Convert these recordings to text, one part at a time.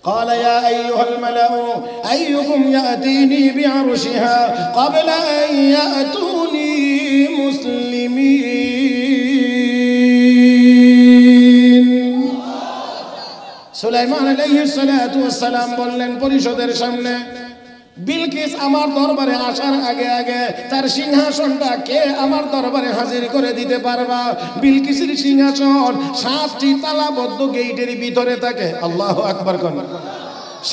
قال يا أيها الملأ أيكم يأتيني بعرشها قبل أن يأتوني مسلمين সুলাইমান আলাইহিস সালাতু ওয়াস সালাম বললেন পরিষদের সামনে, বিলকিস আমার দরবারে আসার আগে আগে তার সিংহাসনটা কে আমার দরবারে হাজির করে দিতে পারবা? বিলকিসের সিংহাসন 7টি তালাবদ্ধ গেটের ভিতরে থাকে। আল্লাহু আকবার কোন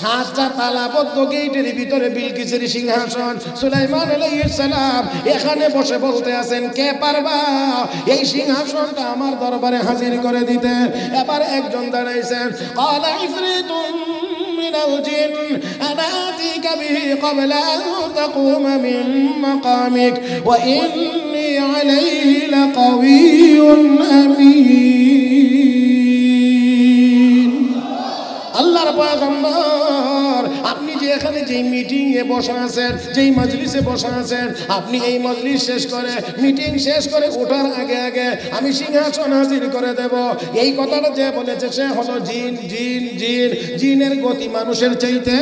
7টা তালাবদ্ধ গেটের ভিতরে বিলকিসের সিংহাসন। সুলাইমান আলাইহিস সালাম এখানে বসে বলতে আছেন, কে পারবা এই সিংহাসনটা আমার দরবারে হাজির করে দিতে? এবার একজন দাঁড়াইছেন, ক্বালা ইফরিতুম মিনাল জিন আনা আতিকা বিহি ক্বাবলা আন তাকুমা মিন মাকামিক ওয়া ইন্নী আলাইহি লাকাওয়িয়্যুন আমিন। আল্লাহর পয়গম্বর, আপনি যে এখানে যেই মিটিং এ বসে আছেন, যেই মজলিসে বসে আছেন, আপনি এই মজলিস শেষ করে মিটিং শেষ করে ওঠার আগে আগে আমি সিংহাসন হাজির করে দেব। এই কথাটা যে বলেছে সে হলো জিন। জিন জিন জিনের গতি মানুষের চাইতে।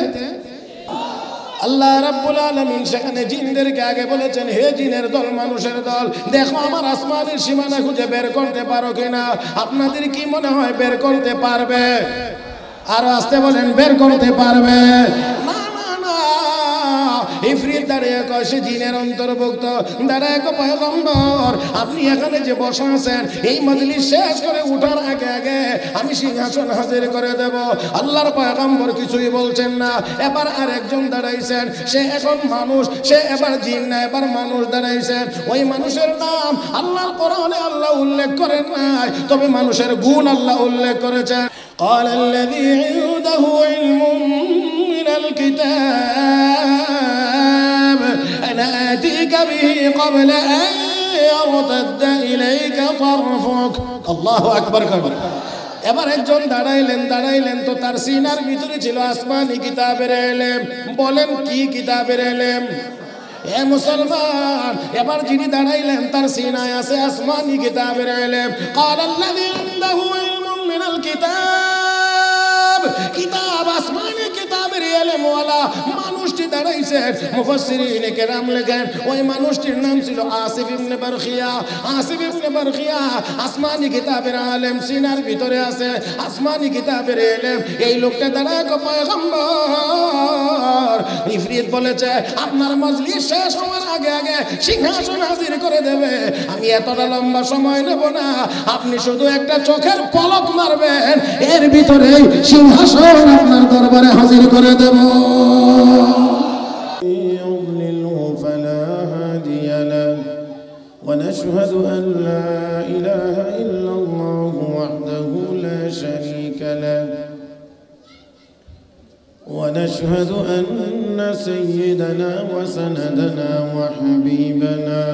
আল্লাহ রাব্বুল আলামিন সেখানে জিনদেরকে আগে বলেছেন, হে জিনের দল, মানুষের দল, দেখো আমার আসমানের সীমানা খুঁজে বের করতে পারো কিনা। আপনাদের কি মনে হয় বের করতে পারবে? আরো আসতে বলেন, বের করতে পারবে? না না না। ইফরিত দাঁড়িয়ে কয় সে জিনের অন্তর্ভুক্ত। দাঁড়ায় কয়, পয়গম্বর আপনি এখানে যে বসে আছেন এই মজলিস শেষ করে উঠার আগে আগে আমি সিংহাসন হাজির করে দেব। আল্লাহর পয়গম্বর কিছুই বলছেন না। এবার আরেকজন দাঁড়াইছেন, সে এখন মানুষ, সে এবার জিন না, এবার মানুষ দাঁড়াইছেন। ওই মানুষের নাম আল্লাহর কোরআনে আল্লাহ উল্লেখ করেন নাই, তবে মানুষের গুণ আল্লাহ উল্লেখ করেছেন। قال الذي عنده علم من الكتاب أنا آتيك به قبل أن يرتد إليك طرفك الله أكبر كبير। এবার একজন দাঁড়াইলেন তো তার সিনার ভিতরে ছিল আসমানি কিতাবের ইলম। বলেন কি কিতাবের ইলম? এ মুসলমান, এবার যিনি দাঁড়াইলেন তার সিনায় আছে আসমানি কিতাবের ইলম। قال الذي عنده علم من الكتاب, কিতাব আসমানি কিতাবের ইলম ওয়ালা মানুষটি দাঁড়াইছে। মুফাসসিরিন কেরাম লেখেন ওই মানুষটির নাম ছিল আসিফ ইবনে বারখিয়া। আসিফ ইবনে বারখিয়া আসমানি কিতাবের আলেম, সিনার ভিতরে আছে আসমানি কিতাবের ইলম। এই লোকটা দাঁড়ায় গো পয়গম্বর, ইফরিত বলেছে আপনার মজলিস শেষ হওয়ার আগে আগে সিংহাসন হাজির করে দেবে। আমি এতটা লম্বা সময় নেব না, আপনি শুধু একটা চোখের পলক মারবেন, এর ভিতরে সিংহাসন আপনার দরবারে হাজির করে দেব। ونشهد أن لا إله إلا الله وحده لا شريك له ونشهد أن سيدنا وسندنا وحبيبنا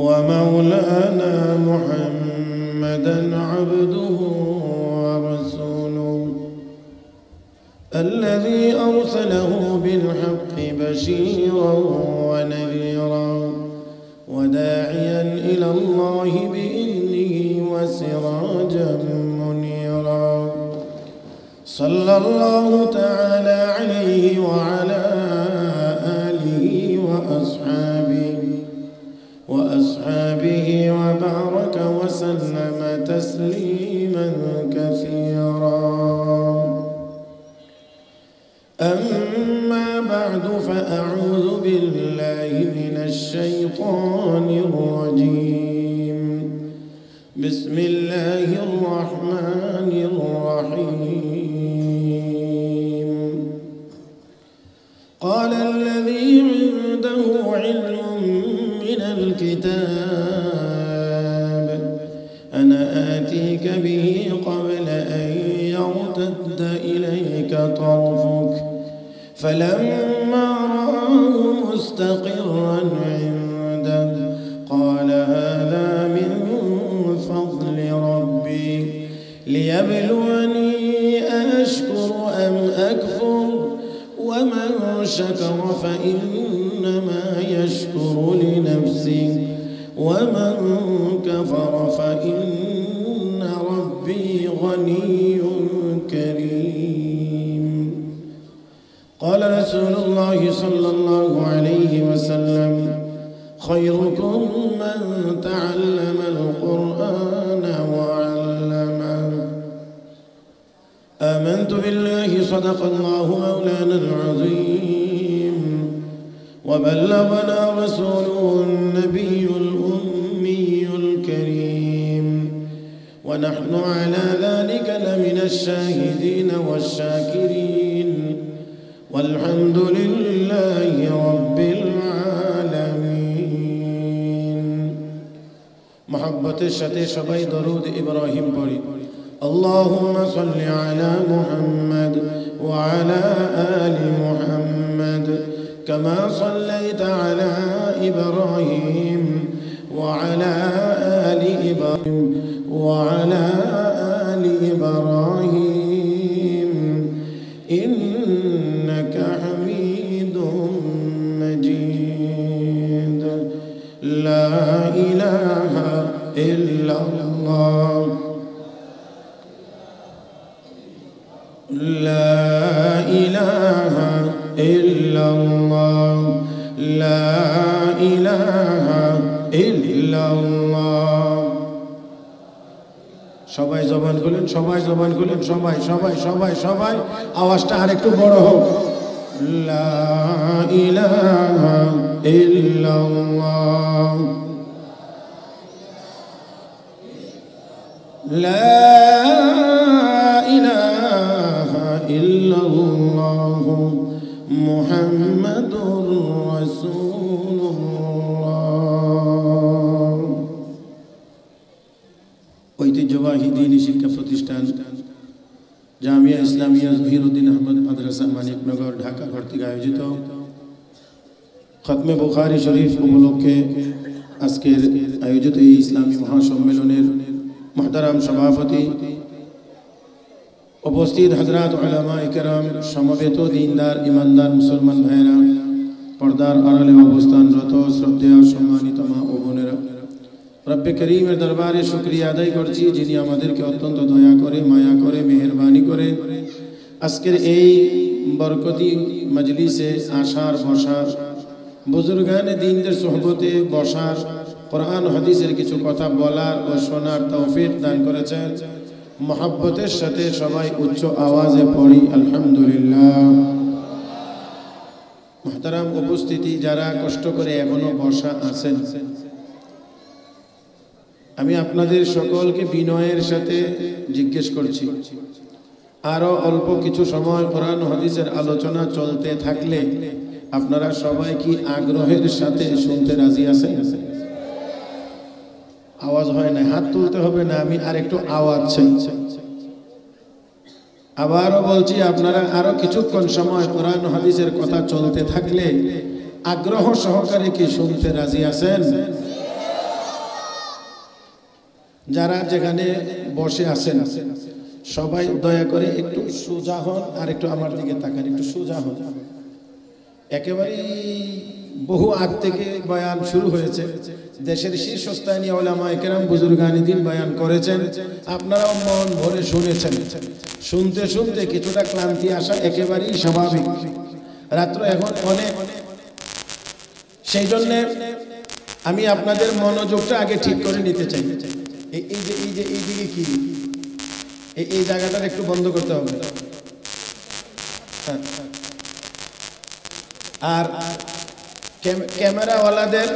ومولانا محمدا عبده ورسوله الذي أرسله بالحق بشيرا ونذيرا وداعيا إلى الله بإذنه وسراجا منيرا صلى الله تعالى عليه وعلى آله وأصحابه وبارك وسلم تسليما كثيرا. أما بعد فأعوذ بالله من الشيطان الرجيم. بسم الله الرحمن الرحيم. قال الذي عنده علم من الكتاب أنا آتيك به قبل أن يرتد إليك طرفك فلما رآه مستقرا عنده قال هذا من فضل ربي ليبلوني أشكر أم أكفر ومن شكر فإنما يشكر لنفسه ومن كفر فإن ربي غني كريم. رسول الله صلى الله عليه وسلم خيركم من تعلم القرآن وعلمه آمنت بالله صدق الله مولانا العظيم وبلغنا رسوله النبي الأمي الكريم ونحن على ذلك لمن الشاهدين والشاكرين والحمد لله رب العالمين محبة الشتي شبي درود إبراهيم بري اللهم صل على محمد وعلى آل محمد كما صليت على إبراهيم وعلى آل إبراهيم وعلى آل إبراهيم إنك حميد مجيد لا إله إلا الله لا إله إلا الله لا إله إلا الله সবাই জবান খুলেন সবাই জবান খুলেন সবাই সবাই সবাই সবাই আওয়াজটা আরেকটু বড় হোক লা ইলাহা ইল্লাল্লাহ লা ইলাহা ইল্লাল্লাহ মুহাম্মাদুর রাসূলুল্লাহ ঐতিহ্যবাহী দ্বীনি শিক্ষা প্রতিষ্ঠান জামিয়া ইসলামিয়া জহিরুদ্দিন আহমদ মাদ্রাসা মানিকনগর ঢাকা কর্তৃক আয়োজিত খতমে বুখারী শরীফ উপলক্ষে আজকের আয়োজিত এই ইসলামী মহাসম্মেলনের মুহতারাম সভাপতি উপস্থিত হযরত উলামায়ে কেরাম সমবেত দ্বীনদার ইমানদার মুসলমান ভাইরা পর্দার আড়ালে অবস্থানরত শ্রদ্ধেয় সম্মানিত মা ও বোনেরা রব্বে করিমের দরবারে শুকরিয়া আদায় করছি যিনি আমাদেরকে অত্যন্ত দয়া করে মায়া করে মেহেরবানি করে আজকের এই বরকতি মজলিসে আসার বসার বুজুর্গানে দ্বীনদের সোহবতে বসার কোরআন হাদিসের কিছু কথা বলার ও শোনার তৌফিক দান করেছেন মহব্বতের সাথে সবাই উচ্চ আওয়াজে পড়ি আলহামদুলিল্লাহ মুহতারাম উপস্থিতি যারা কষ্ট করে এখনো বসা আছেন আমি আপনাদের সকলকে বিনয়ের সাথে জিজ্ঞেস করছি আরো অল্প কিছু সময় কোরআন হাদিসের আলোচনা চলতে থাকলে আপনারা সবাই কি আগ্রহের সাথে শুনতে রাজি আছেন আওয়াজ হয় না হাত তুলতে হবে না আমি আরেকটু আওয়াজ চাই আবারও বলছি আপনারা আরো কিছুক্ষণ সময় কোরআন হাদিসের কথা চলতে থাকলে আগ্রহ সহকারে কি শুনতে রাজি আছেন যারা যেখানে বসে আছেন সবাই দয়া করে একটু সোজা হন আর একটু আমার দিকে তাকান একটু সোজা হন একেবারে বহু আগ থেকে বয়ান শুরু হয়েছে দেশের শীর্ষস্থানীয় উলামায়ে কেরাম বুজুর্গানে দ্বীন বয়ান করেছেন আপনারাও মন ভরে শুনেছেন শুনতে শুনতে কিছুটা ক্লান্তি আসা একেবারেই স্বাভাবিক রাত্র এখন অনেক সেই জন্য আমি আপনাদের মনোযোগটা আগে ঠিক করে নিতে চাই এই দিকে কি এই জায়গাটা একটু বন্ধ করতে হবে আর ক্যামেরাওয়ালাদের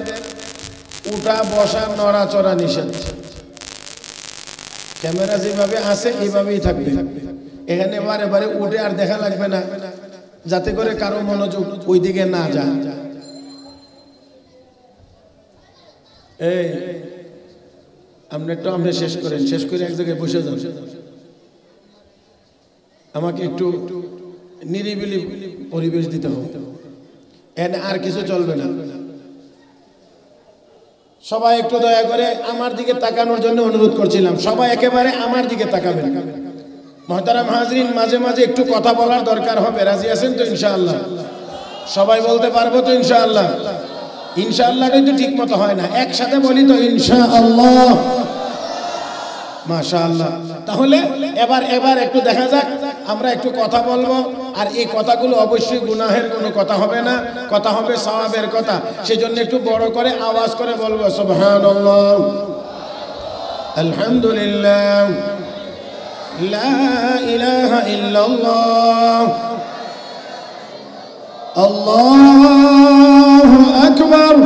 উঠা বসা নড়াচড়া নিষেধ ক্যামেরা যেভাবে আছে এইভাবেই থাকবে এখানে বারে বারে উঠে আর দেখা লাগবে না যাতে করে কারো মনোযোগ ওই দিকে না যায় এই আপনি শেষ করেন শেষ করে এক জায়গায় বসে যান আমাকে একটু নিরিবিলি পরিবেশ দিতে হবে এখানে আর কিছু চলবে না সবাই একটু দয়া করে আমার দিকে তাকানোর জন্য অনুরোধ করছিলাম সবাই একেবারে আমার দিকে তাকাবেন মুহতারাম হাজরিন মাঝে মাঝে একটু কথা বলার দরকার হবে রাজি আছেন তো ইনশাআল্লাহ সবাই বলতে পারবো তো ইনশাআল্লাহ ইনশাআল্লাহটাই তো ঠিক মতো হয় না একসাথে বলি তো ইনশাআল্লাহ মাশাআল্লাহ তাহলে এবার একটু দেখা যাক আমরা একটু কথা বলবো আর এই কথাগুলো অবশ্যই গুনাহের কোনো কথা হবে না, কথা হবে সওয়াবের কথা। সেজন্য একটু বড় করে আওয়াজ করে বলবো সুবহানাল্লাহ, আলহামদুলিল্লাহ, লা ইলাহা ইল্লাল্লাহ, আল্লাহু আকবার।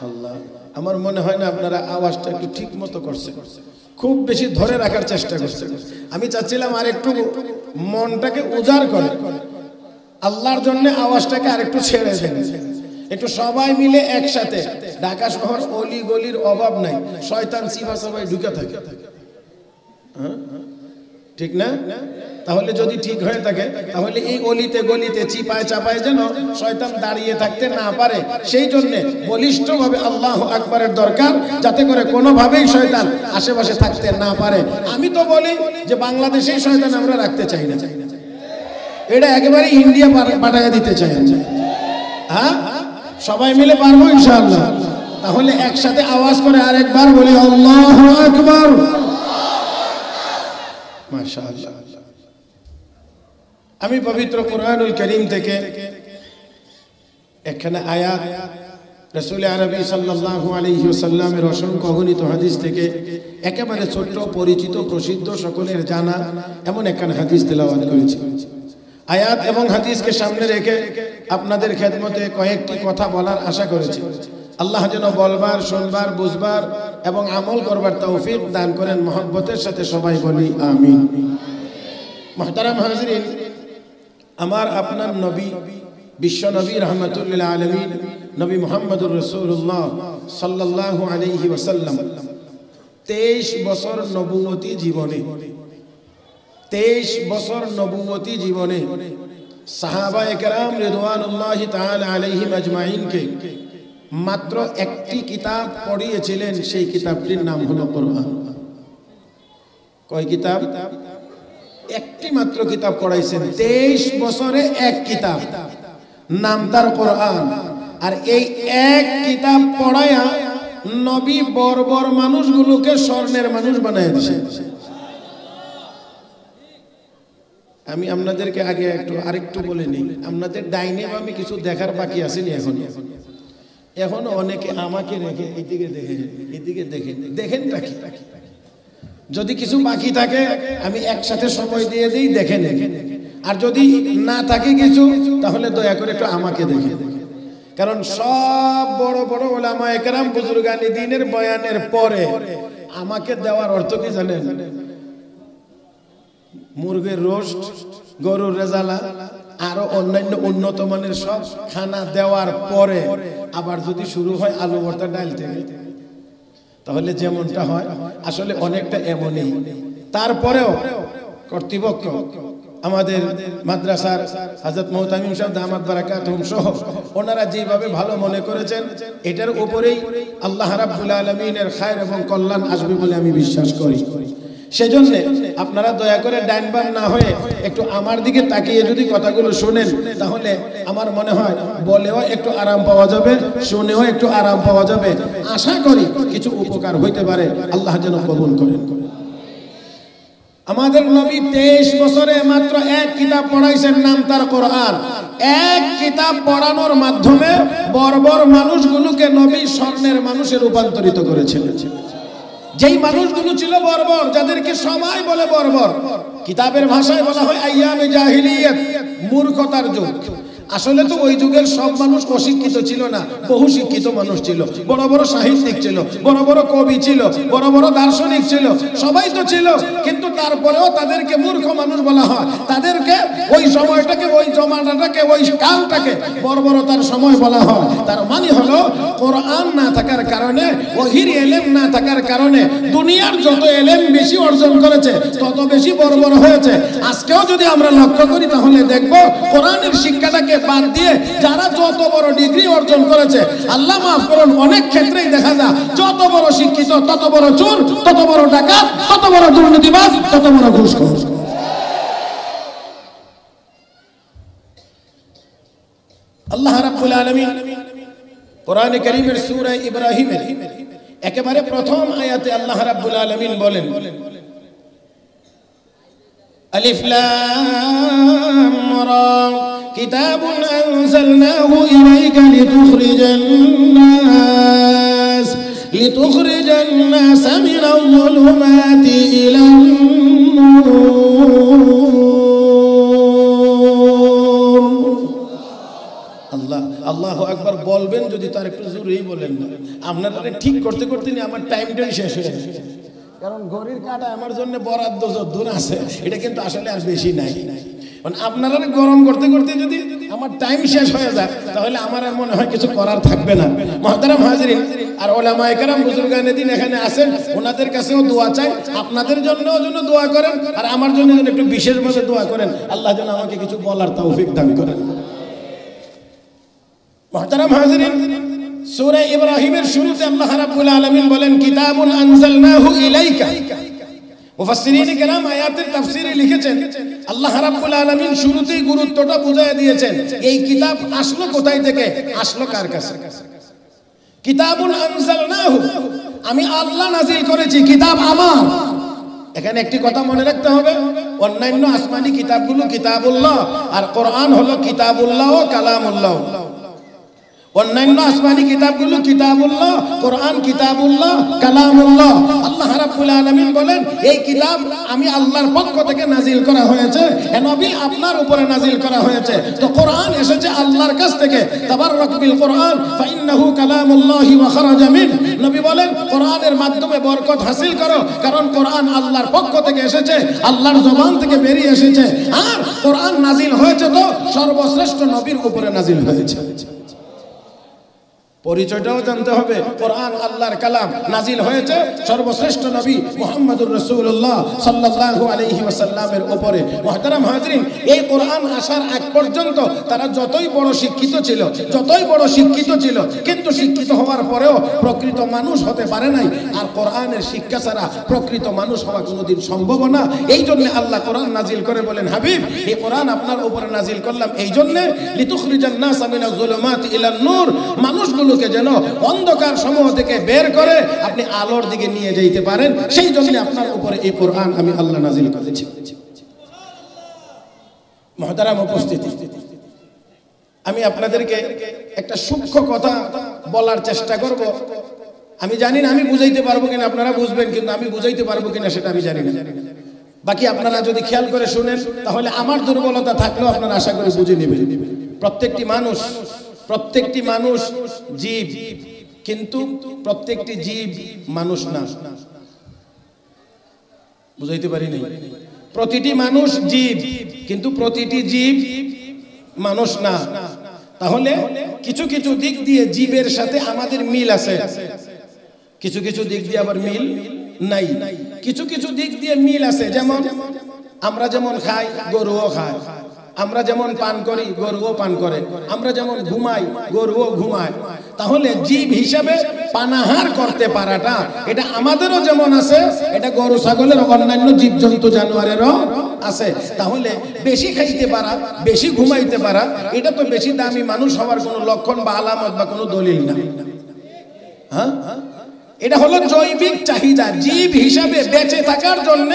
আল্লাহ, আমার মনে হয় না আপনারা আওয়াজটা একটু ঠিক মতো করছে, খুব বেশি ধরে রাখার চেষ্টা করছে। আমি চাচ্ছিলাম আর একটু মনটাকে উজাড় করে আল্লাহর জন্য আওয়াজটাকে আর একটু ছেড়ে দেন, একটু সবাই মিলে একসাথে। ঢাকা শহর অলি গলির অভাব নাই, শয়তান সিফা সবাই ঢুকে থাকে, ঠিক না? তাহলে যদি ঠিক হয়ে থাকে তাহলে এই অলিতে গলিতে চিপায় চাপায় যেন শয়তান দাঁড়িয়ে থাকতে না পারে, সেই জন্য বলিষ্ঠভাবে আল্লাহু আকবারের দরকার, যাতে করে কোনোভাবেই শয়তান আশেপাশে থাকতে না পারে। আমি তো বলি যে বাংলাদেশেই শয়তান আমরা রাখতে চাই না, এটা একেবারে ইন্ডিয়া পাঠাইয়া দিতে চাই। হ্যাঁ, সবাই মিলে পারবো ইনশাআল্লাহ? তাহলে একসাথে আওয়াজ করে আরেকবার বলি আল্লাহু আকবার। মাশাআল্লাহ। আমি পবিত্র কুরআনুল কারীম থেকে একখানা আয়াত, রাসূল আরবি সাল্লাল্লাহু আলাইহি ওয়াসাল্লামের অসংখ্য অগণিত হাদিস থেকে একেবারে ছোট্ট, পরিচিত, প্রসিদ্ধ, সকলের জানা এমন একখানা হাদিস তেলাওয়াত করেছি। আয়াত এবং হাদিসকে সামনে রেখে আপনাদের খেদমতে কয়েকটি কথা বলার আশা করেছি। আল্লাহ যেন বলবার, শুনবার, বুঝবার এবং আমল করবার তৌফিক দান করেন। মহব্বতের সাথে সবাই বলি আমিন। মুহতারাম হাজরিন, আমার আপনার নবী, বিশ্ব নবী রহমাতুল আলামিন, নবী মুহাম্মদুর রাসূলুল্লাহ সাল্লাল্লাহু আলাইহি ওয়াসাল্লাম 23 বছর নবুয়তি জীবনে, 23 বছর নবুয়তি জীবনে সাহাবায়ে কেরাম রিদওয়ানুল্লাহি তাআলা আলাইহিম আজমাইনকে মাত্র একটি কিতাব পড়িয়েছিলেন, সেই কিতাবটির নাম হলো কোরআন। কয় কিতাব? একটি মাত্র কিতাব পড়াইছেন, 23 বছরে এক কিতাব, নাম তার কোরআন। আর এই এক কিতাব পড়ায়া নবী বর্বর মানুষগুলোকে স্বর্ণের মানুষ বানায় দিয়েছে। আমি আপনাদেরকে আগে আরেকটু বলে নিই, আপনাদের ডাইনে বামে কিছু দেখার বাকি আসেনি এখনো অনেকে আমাকে রেখে এইদিকে দেখেন, এদিকে দেখেন রাখি। যদি কিছু বাকি থাকে আমি একসাথে সময় দিয়ে দিই, দেখেন। আর যদি না থাকে কিছু, তাহলে দয়া করে একটু আমাকে দেখে। কারণ সব বড় বড় উলামায়ে কেরাম বুজুর্গানি দ্বীনের বয়ানের পরে আমাকে দেওয়ার অর্থ কি জানেন? মুরগির রোস্ট, গরুর রেজালা, আরো অন্যান্য উন্নত মানের সব খানা দেওয়ার পরে আবার যদি শুরু হয় আলু ভর্তা, ডাল থেকে, তাহলে যেমনটা হয় আসলে অনেকটা এমনই। তারপরেও কর্তৃপক্ষ, আমাদের মাদ্রাসার হযরত মুহতামিম সাহেব দামাত বারাকাতুহুম সহ ওনারা যেভাবে ভালো মনে করেছেন, এটার উপরেই আল্লাহ রাব্বুল আলামিনের খায়ের এবং কল্যাণ আসবে বলে আমি বিশ্বাস করি। সেজন্য আপনারা দয়া করে ডাইন বাম না হয়ে একটু আমার দিকে তাকিয়ে যদি কথাগুলো শুনেন, তাহলে আমার মনে হয় বলেও একটু আরাম পাওয়া যাবে, শুনেও একটু আরাম পাওয়া যাবে। আশা করি কিছু উপকার হইতে পারে, আল্লাহ যেন কবুল করেন। আমাদের নবী 23 বছরে মাত্র এক কিতাব পড়াইছেন, নাম তার কোরআন। এক কিতাব পড়ানোর মাধ্যমে বর্বর মানুষগুলোকে নবী স্বর্ণের মানুষে রূপান্তরিত করেছিলেন। যেই মানুষগুলো ছিল বর্বর, যাদেরকে সবাই বলে বর্বর, কিতাবের ভাষায় বলা হয় আইয়ামে জাহিলিয়াত, মূর্খতার যুগ। আসলে তো ওই যুগের সব মানুষ অশিক্ষিত ছিল না, বহু শিক্ষিত মানুষ ছিল। বড় বড় সাহিত্যিক ছিল, বড় বড় কবি ছিল, বড় বড় দার্শনিক ছিল, সবাই তো ছিল। কিন্তু তারপরেও তাদেরকে মূর্খ মানুষ বলা হয়। তাদেরকে ওই সময়টাকে, ওই জমানাটাকে, ওই কালটাকে বর্বরতার সময় বলা হয়। তার মানে হলো কোরআন না থাকার কারণে, ওহির ইলম না থাকার কারণে দুনিয়ার যত ইলম বেশি অর্জন করেছে তত বেশি বর্বর হয়েছে। আজকেও যদি আমরা লক্ষ্য করি তাহলে দেখব কোরআনের শিক্ষাটাকে বাদ দিয়ে যারা যত বড় ডিগ্রি অর্জন করেছে, আল্লাহ মাফ করুন, অনেক ক্ষেত্রেই দেখা যায় যত বড় শিক্ষিত তত বড় চোর, তত বড় ডাকাত, তত বড় দুর্নীতিবাজ, তত বড় ঘুষখোর। আল্লাহ রাব্বুল আলামিন কোরআনে কারীমের সূরা ইব্রাহিমের একেবারে প্রথম আয়াতে আল্লাহ রাব্বুল আলামিন বলেন, আলিফ লাম রা কিতাবুন আনজালনাহু ইলাইকা লিতুখরিজান নাস মিনাল যুলুমাতি ইলান নূর। আল্লাহ আল্লাহু আকবার বলবেন যদি তার একটু জোরেই বলেন না। আপনারা ঠিক করতে করতে আমার টাইমটাই শেষ হয়ে যাচ্ছে, কারণ ঘড়ির কাঁটা আমার জন্য বরাদ্দ যদ্দূর আছে এটা কিন্তু আসলে আর বেশি নাই। আপনারা গরম করতে করতে যদি আমার টাইম শেষ হয়ে যায় তাহলে আমার আর মনে হয় কিছু করার থাকবে না। মুহতারাম হাজিরিন, আর উলামায়ে কেরাম বুজুর্গানে দিন এখানে আছেন, ওনাদের কাছেও দোয়া চাই, আপনাদের জন্যও যেন দোয়া করেন, আর আমার জন্য যেন একটু বিশেষভাবে দোয়া করেন, আল্লাহ যেন আমাকে কিছু বলার তৌফিক দান করেন। মুহতারাম হাজিরিন, সূরা ইব্রাহিমের শুরুতে আল্লাহ রাব্বুল আলামিন বলেন কিতাবুন আনজালনাহু ইলাইকা। মুফাসসিরিনে কেরাম আয়াতের তাফসীরে লিখেছেন আল্লাহ রাব্বুল আলামিন শুরুতেই গুরুত্বটা বুঝিয়ে দিয়েছেন এই কিতাব আসলো কোথায় থেকে, আসলো কার কাছে। কিতাবুন আনজালনাহু, আমি আল্লাহ নাযিল করেছি, কিতাব আমার। এখানে একটি কথা মনে রাখতে হবে, অন্যান্য আসমানি কিতাবগুলো কিতাবুল্লাহ, আর কোরআন হলো কিতাবুল্লাহ ও কালামুল্লাহ। অন্যান্য আসমানি কিতাবগুলো কিতাবুল্লাহ, কোরআন কিতাবুল্লাহ, কালামুল্লাহ। আল্লাহ রাব্বুল আলামিন বলেন এই কিতাব আমি আল্লাহর পক্ষ থেকে নাজিল করা হয়েছে, হে নবী আপনার উপরে নাজিল করা হয়েছে। তো কোরআন এসেছে আল্লাহর কাছ থেকে, তাবাররাক বিল কোরআন ফাইন্নাহু কালামুল্লাহি ওয়া খারাজা মিন। নবী বলেন কোরআনের মাধ্যমে বরকত হাসিল করো, কারণ কোরআন আল্লাহর পক্ষ থেকে এসেছে, আল্লাহর জবান থেকে বেরিয়ে এসেছে। আর কোরআন নাজিল হয়েছে তো সর্বশ্রেষ্ঠ নবীর উপরে নাজিল হয়েছে। পরিচয়টাও জানতে হবে, কোরআন আল্লাহর কালাম, নাজিল হয়েছে সর্বশ্রেষ্ঠ নবী মুহাম্মদুর রাসূলুল্লাহ সাল্লাল্লাহু আলাইহি ওয়াসাল্লামের উপরে। মুহতারাম হাজিরিন, এই কোরআন আসার আগ পর্যন্ত তারা যতই বড় শিক্ষিত ছিল, কিন্তু শিক্ষিত হওয়ার পরেও প্রকৃত মানুষ হতে পারে নাই। আর কোরআনের শিক্ষা ছাড়া প্রকৃত মানুষ হওয়া কোনোদিন সম্ভব না। এই জন্য আল্লাহ কোরআন নাজিল করে বলেন, হাবিব এই কোরআন আপনার উপরে নাজিল করলাম এই জন্য লিতুখরিজান নাস মিনাজ যুলুমাতি ইলান নূর, মানুষগুলোকে যেন অন্ধকার সমূহ থেকে বের করে আপনি আলোর দিকে নিয়ে যেতে পারেন, সেই জন্য আপনার উপরে এই কোরআন আমি আল্লাহ নাজিল করেছি। মুহতারাম উপস্থিতি, আমি আপনাদেরকে একটা সূক্ষ্ম কথা বলার চেষ্টা করব। আমি জানি না আমি বুঝাইতে পারবো কিনা, আপনারা বুঝবেন, কিন্তু আমি বুঝাইতে পারবো কিনা সেটা আমি জানি না। বাকি আপনারা যদি খেয়াল করে শুনেন তাহলে আমার দুর্বলতা থাকলেও আপনারা আশা করে বুঝে নেবেন। প্রত্যেকটি মানুষ জীব, কিন্তু প্রত্যেকটি জীব মানুষ না। বুঝাইতে পারি নাই? প্রতিটি মানুষ জীব, কিন্তু প্রতিটি জীব মানুষ না। তাহলে কিছু কিছু দিক দিয়ে জীবের সাথে আমাদের মিল আছে, কিছু কিছু দিক দিয়ে আবার মিল নাই। কিছু কিছু দিক দিয়ে মিল আছে, যেমন আমরা যেমন খাই গরুও খায়, আমরা যেমন পান করি গরুও পান করে, আমরা যেমন ঘুমাই গরুও ঘুমায়। তাহলে জীব হিসাবে পানাহার করতে পারাটা এটা আমাদেরও যেমন আছে, এটা গরু ছাগলের অন্যান্য জীবজন্তু জানোয়ারেরও আছে। তাহলে বেশি খাইতে পারা, বেশি ঘুমাইতে পারা, এটা তো বেশি দামি মানুষ হওয়ার কোনো লক্ষণ বা আলামত বা কোনো দলিল না। হ্যাঁ, এটা হলো জৈবিক চাহিদা। জীব হিসাবে বেঁচে থাকার জন্য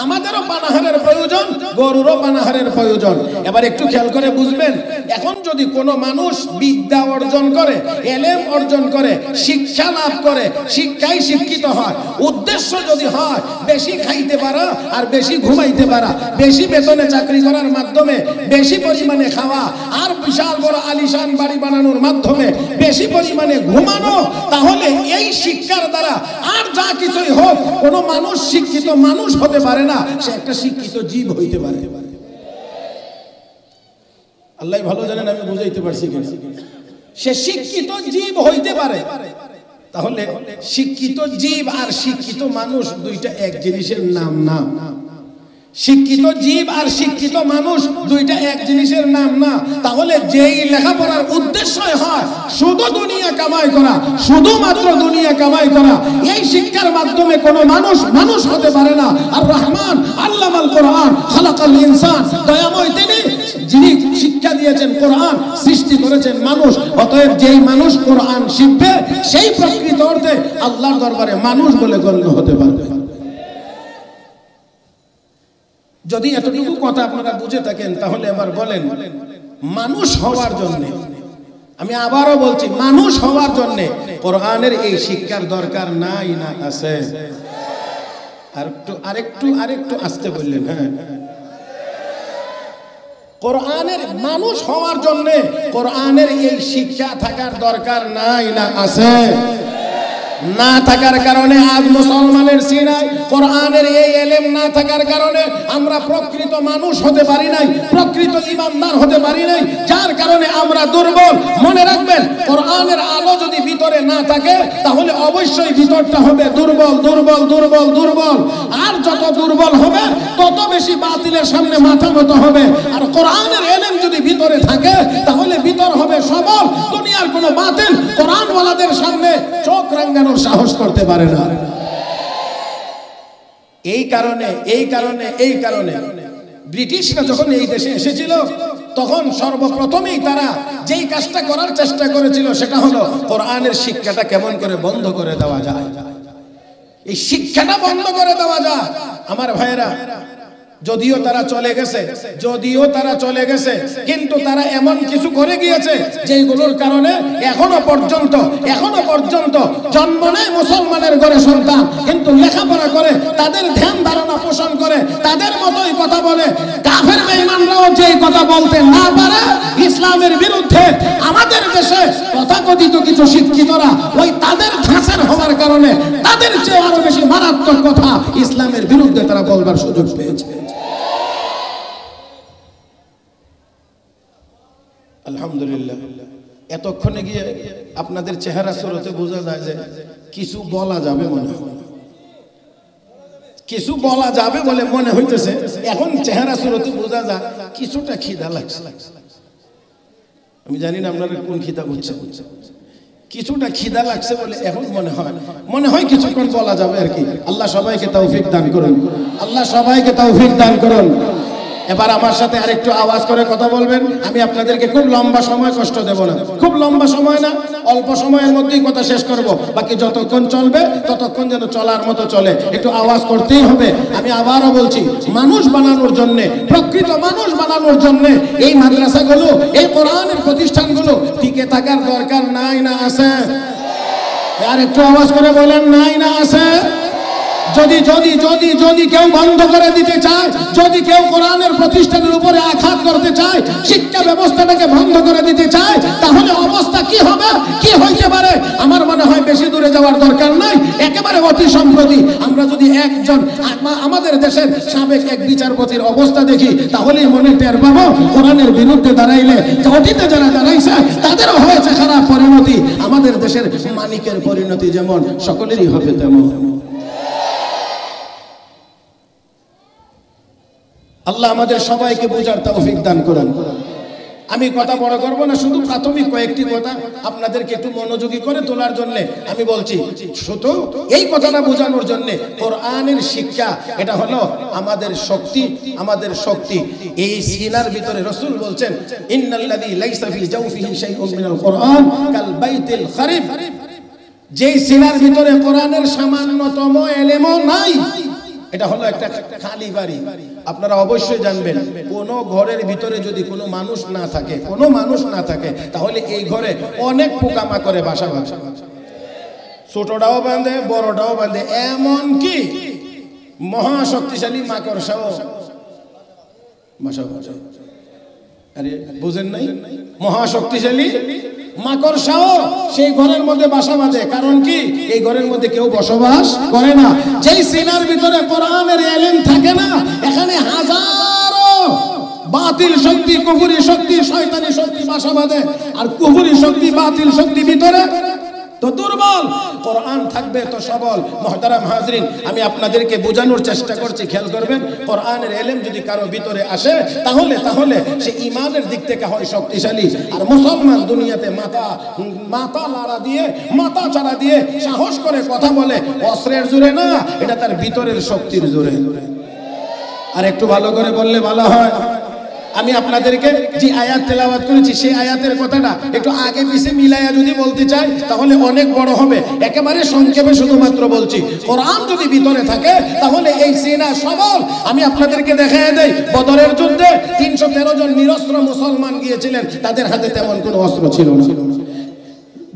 আমাদেরও পানাহারের প্রয়োজন, গরুরও পানাহারের প্রয়োজন। এবার একটু খেয়াল করে বুঝবেন, এখন যদি কোনো মানুষ বিদ্যা অর্জন করে, এলেম অর্জন করে, শিক্ষা লাভ করে, শিক্ষায় শিক্ষিত হয়, উদ্দেশ্য যদি হয় বেশি খাইতে পারা আর বেশি ঘুমাইতে পারা, বেশি বেতনে চাকরি করার মাধ্যমে বেশি পরিমাণে খাওয়া, আর বিশাল বড় আলিশান বাড়ি বানানোর মাধ্যমে বেশি পরিমাণে ঘুমানো, তাহলে এই শিক্ষার দ্বারা আর যা কিছুই হোক কোনো মানুষ শিক্ষিত মানুষ হতে পারে না, সে একটা শিক্ষিত জীব হইতে পারে। আল্লাহ ভালো জানেন আমি বুঝাইতে পারছি কিনা। সে শিক্ষিত জীব হইতে পারে। তাহলে শিক্ষিত জীব আর শিক্ষিত মানুষ দুইটা এক জিনিসের নাম না। শিক্ষিত জীব আর শিক্ষিত মানুষ দুইটা এক জিনিসের নাম না। তাহলে যেই লেখাপড়ার উদ্দেশ্য হয় শুধু দুনিয়া কামাই করা, শুধুমাত্র দুনিয়া কামাই করা, এই শিক্ষার মাধ্যমে কোনো মানুষ মানুষ হতে পারে না। আর রহমান আল্লামাল কোরআন খালাকাল ইনসান, দয়াময় তিনি যিনি শিক্ষা দিয়েছেন কোরআন, সৃষ্টি করেছেন মানুষ। অতএব যেই মানুষ কোরআন শিখবে সেই প্রকৃত অর্থে আল্লাহর দরবারে মানুষ বলে গণ্য হতে পারবে। যদি এতটুকু কথা আপনারা বুঝে থাকেন তাহলে এবার বলেন, মানুষ হওয়ার জন্য, আমি আবারও বলছি, মানুষ হওয়ার জন্য কোরআনের এই শিক্ষার দরকার নাই না আছে? আরেকটু আসতে বললেন। হ্যাঁ, কোরআনের মানুষ হওয়ার জন্য কোরআনের এই শিক্ষা থাকার দরকার নাই না আছে? না থাকার কারণে আজ মুসলমানের সিনায় কোরআনের এই ইলম না থাকার কারণে আমরা প্রকৃত মানুষ হতে পারি নাই, প্রকৃত ঈমানদার হতে পারি নাই, যার কারণে আমরা দুর্বল। মনে রাখবেন, কোরআনের আলো যদি ভিতরে না থাকে তাহলে অবশ্যই ভিতরটা হবে দুর্বল দুর্বল দুর্বল দুর্বল। আর যত দুর্বল হবে তত বেশি বাতিলের সামনে মাথা নত হবে। আর কোরআনের ইলম যদি ভিতরে থাকে তাহলে ভিতর হবে সবল। দুনিয়ার কোনো বাতিল কোরআনওয়ালাদের সামনে চোখ রাঙানোর সাহস করতে পারে না। এই কারণে ব্রিটিশরা যখন এই দেশে এসেছিল তখন সর্বপ্রথমেই তারা যেই কাজটা করার চেষ্টা করেছিল সেটা হলো কোরআনের শিক্ষাটা কেমন করে বন্ধ করে দেওয়া যায়, এই শিক্ষাটা বন্ধ করে দেওয়া যায়। আমার ভাইয়েরা, যদিও তারা চলে গেছে কিন্তু তারা এমন কিছু করে গিয়েছে যেগুলোর কারণে এখনো পর্যন্ত জন্ম নেয় মুসলমানের ঘরে সন্তান, কিন্তু লেখাপড়া করে, তাদের ধ্যান ধারণা পোষণ করে, তাদের মতোই কথা বলে। কাফের বেঈমানরাও যেই কথা বলতে না পারে ইসলামের বিরুদ্ধে, আমাদের দেশে তথাকথিত কিছু শিক্ষিতরা ওই তাদের ধাঁচের হওয়ার কারণে তাদের চেয়ে আরো বেশি মারাত্মক কথা ইসলামের বিরুদ্ধে তারা বলবার সুযোগ পেয়েছে। আলহামদুলিল্লাহ, এতক্ষণে গিয়ে আপনাদের চেহারা সুরতে বোঝা যায় যে কিছু বলা যাবে বলে মনে হইতেছে। এখন চেহারা সুরতে বোঝা যায় কিছুটা খিদা লাগছে। আমি জানি না আপনারা কোন খিদা বুঝছে, কিছুটা খিদা লাগছে বলে এখন মনে হয় কিছুক্ষণ বলা যাবে আর কি। আল্লাহ সবাইকে তৌফিক দান করুন। এবার আমার সাথে আরেকটু আওয়াজ করে কথা বলবেন। আমি আপনাদেরকে খুব লম্বা সময় কষ্ট দেব না, খুব লম্বা সময় না, অল্প সময়ের মধ্যেই কথা শেষ করব। বাকি যতক্ষণ চলবে ততক্ষণ যেন চলার মতো চলে, একটু আওয়াজ করতেই হবে। আমি আবারও বলছি, মানুষ বানানোর জন্য, প্রকৃত মানুষ বানানোর জন্য এই মাদ্রাসাগুলো, এই কোরআনের প্রতিষ্ঠানগুলো টিকে থাকার দরকার নাই না আছে? আর একটু আওয়াজ করে বলেন, নাই না আছে? যদি কেউ বন্ধ করে দিতে চায়, যদি কেউ কোরআনের প্রতিষ্ঠানের উপরে আঘাত করতে চায়, শিক্ষা ব্যবস্থাটাকে বন্ধ করে দিতে চায়, তাহলে অবস্থা কি হবে, কি হইতে পারে? আমার মনে হয় বেশি দূরে যাওয়ার দরকার নাই। একেবারে অতি সম্প্রতি আমরা যদি একজন আমাদের দেশের সাবেক এক বিচারপতির অবস্থা দেখি তাহলেই মনে টের পাবো কোরআনের বিরুদ্ধে দাঁড়াইলে অতীতে যারা দাঁড়াইছে তাদেরও হয়েছে খারাপ পরিণতি। আমাদের দেশের মানিকের পরিণতি যেমন সকলেরই হবে তেমন। আল্লাহ আমাদের সবাইকে বোঝার তৌফিক দান করুন। আমি কথা বড় করব না, শুধু প্রাথমিক কয়েকটি কথা আপনাদেরকে একটু মনোযোগী করে তোলার জন্য আমি বলছি। শুধু এই কথাটা বোঝানোর জন্য কোরআনের শিক্ষা এটা হলো আমাদের শক্তি। এই সিনার ভিতরে রাসূল বলছেন, ইন্নাল্লাযী লাইসা ফি জাওফিহি শাইউন মিনাল কোরআন কাল বাইতিল খারিব। যেই সিনার ভিতরে কোরআনের সামান্যতম এলেমও নাই, এটা হলো একটা খালি বাড়ি। আপনারা অবশ্যই জানবেন, কোন ঘরের ভিতরে যদি কোনো মানুষ না থাকে তাহলে এই ঘরে অনেক পোকামাকড়ে বাসা বাঁধে, ছোটটাও বাঁধে, বড়টাও বাঁধে, এমনকি মহাশক্তিশালী মাকড়সাও বাসা বাঁধে। আরে বুঝেন নাই? মহাশক্তিশালী মাকড়সাও সেই ঘরের মধ্যে বাসা বাঁধে। কারণ কি? এই ঘরের মধ্যে কেউ বসবাস করে না। যেই সিনার ভিতরে কোরআনের ইলম থাকে না, এখানে হাজারো বাতিল শক্তি, কুফরি শক্তি, শয়তানি শক্তি বাসা বাঁধে। আর কুফরি শক্তি, বাতিল শক্তি ভিতরে তো দুর্বল, কোরআন থাকবে তো সবল। মুহতারাম হাজরিন, আমি আপনাদেরকে বোঝানোর চেষ্টা করছি, খেয়াল করবেন। কোরআনের ইলম যদি কারো ভিতরে আসে তাহলে সে ঈমানের দিক থেকে হয় শক্তিশালী। আর মুসলমান দুনিয়াতে মাথা নাড়া দিয়ে, মাথা চাড়া দিয়ে সাহস করে কথা বলে অস্ত্রের জোরে না, এটা তার ভিতরের শক্তির জোরে। আর একটু ভালো করে বললে ভালো হয়। আমি আপনাদেরকে যে আয়াত তেলাওয়াত করেছি সেই আয়াতের কথাটা একটু আগে পিছে মিলাইয়া যদি বলতে চাই তাহলে অনেক বড় হবে। একেবারে সংক্ষেপে শুধুমাত্র বলছি, কোরআন যদি ভিতরে থাকে তাহলে এই সেনা সবল। আমি আপনাদেরকে দেখায় দেই, বদরের যুদ্ধে 313 জন নিরস্ত্র মুসলমান গিয়েছিলেন, তাদের হাতে তেমন কোনো অস্ত্র ছিল না।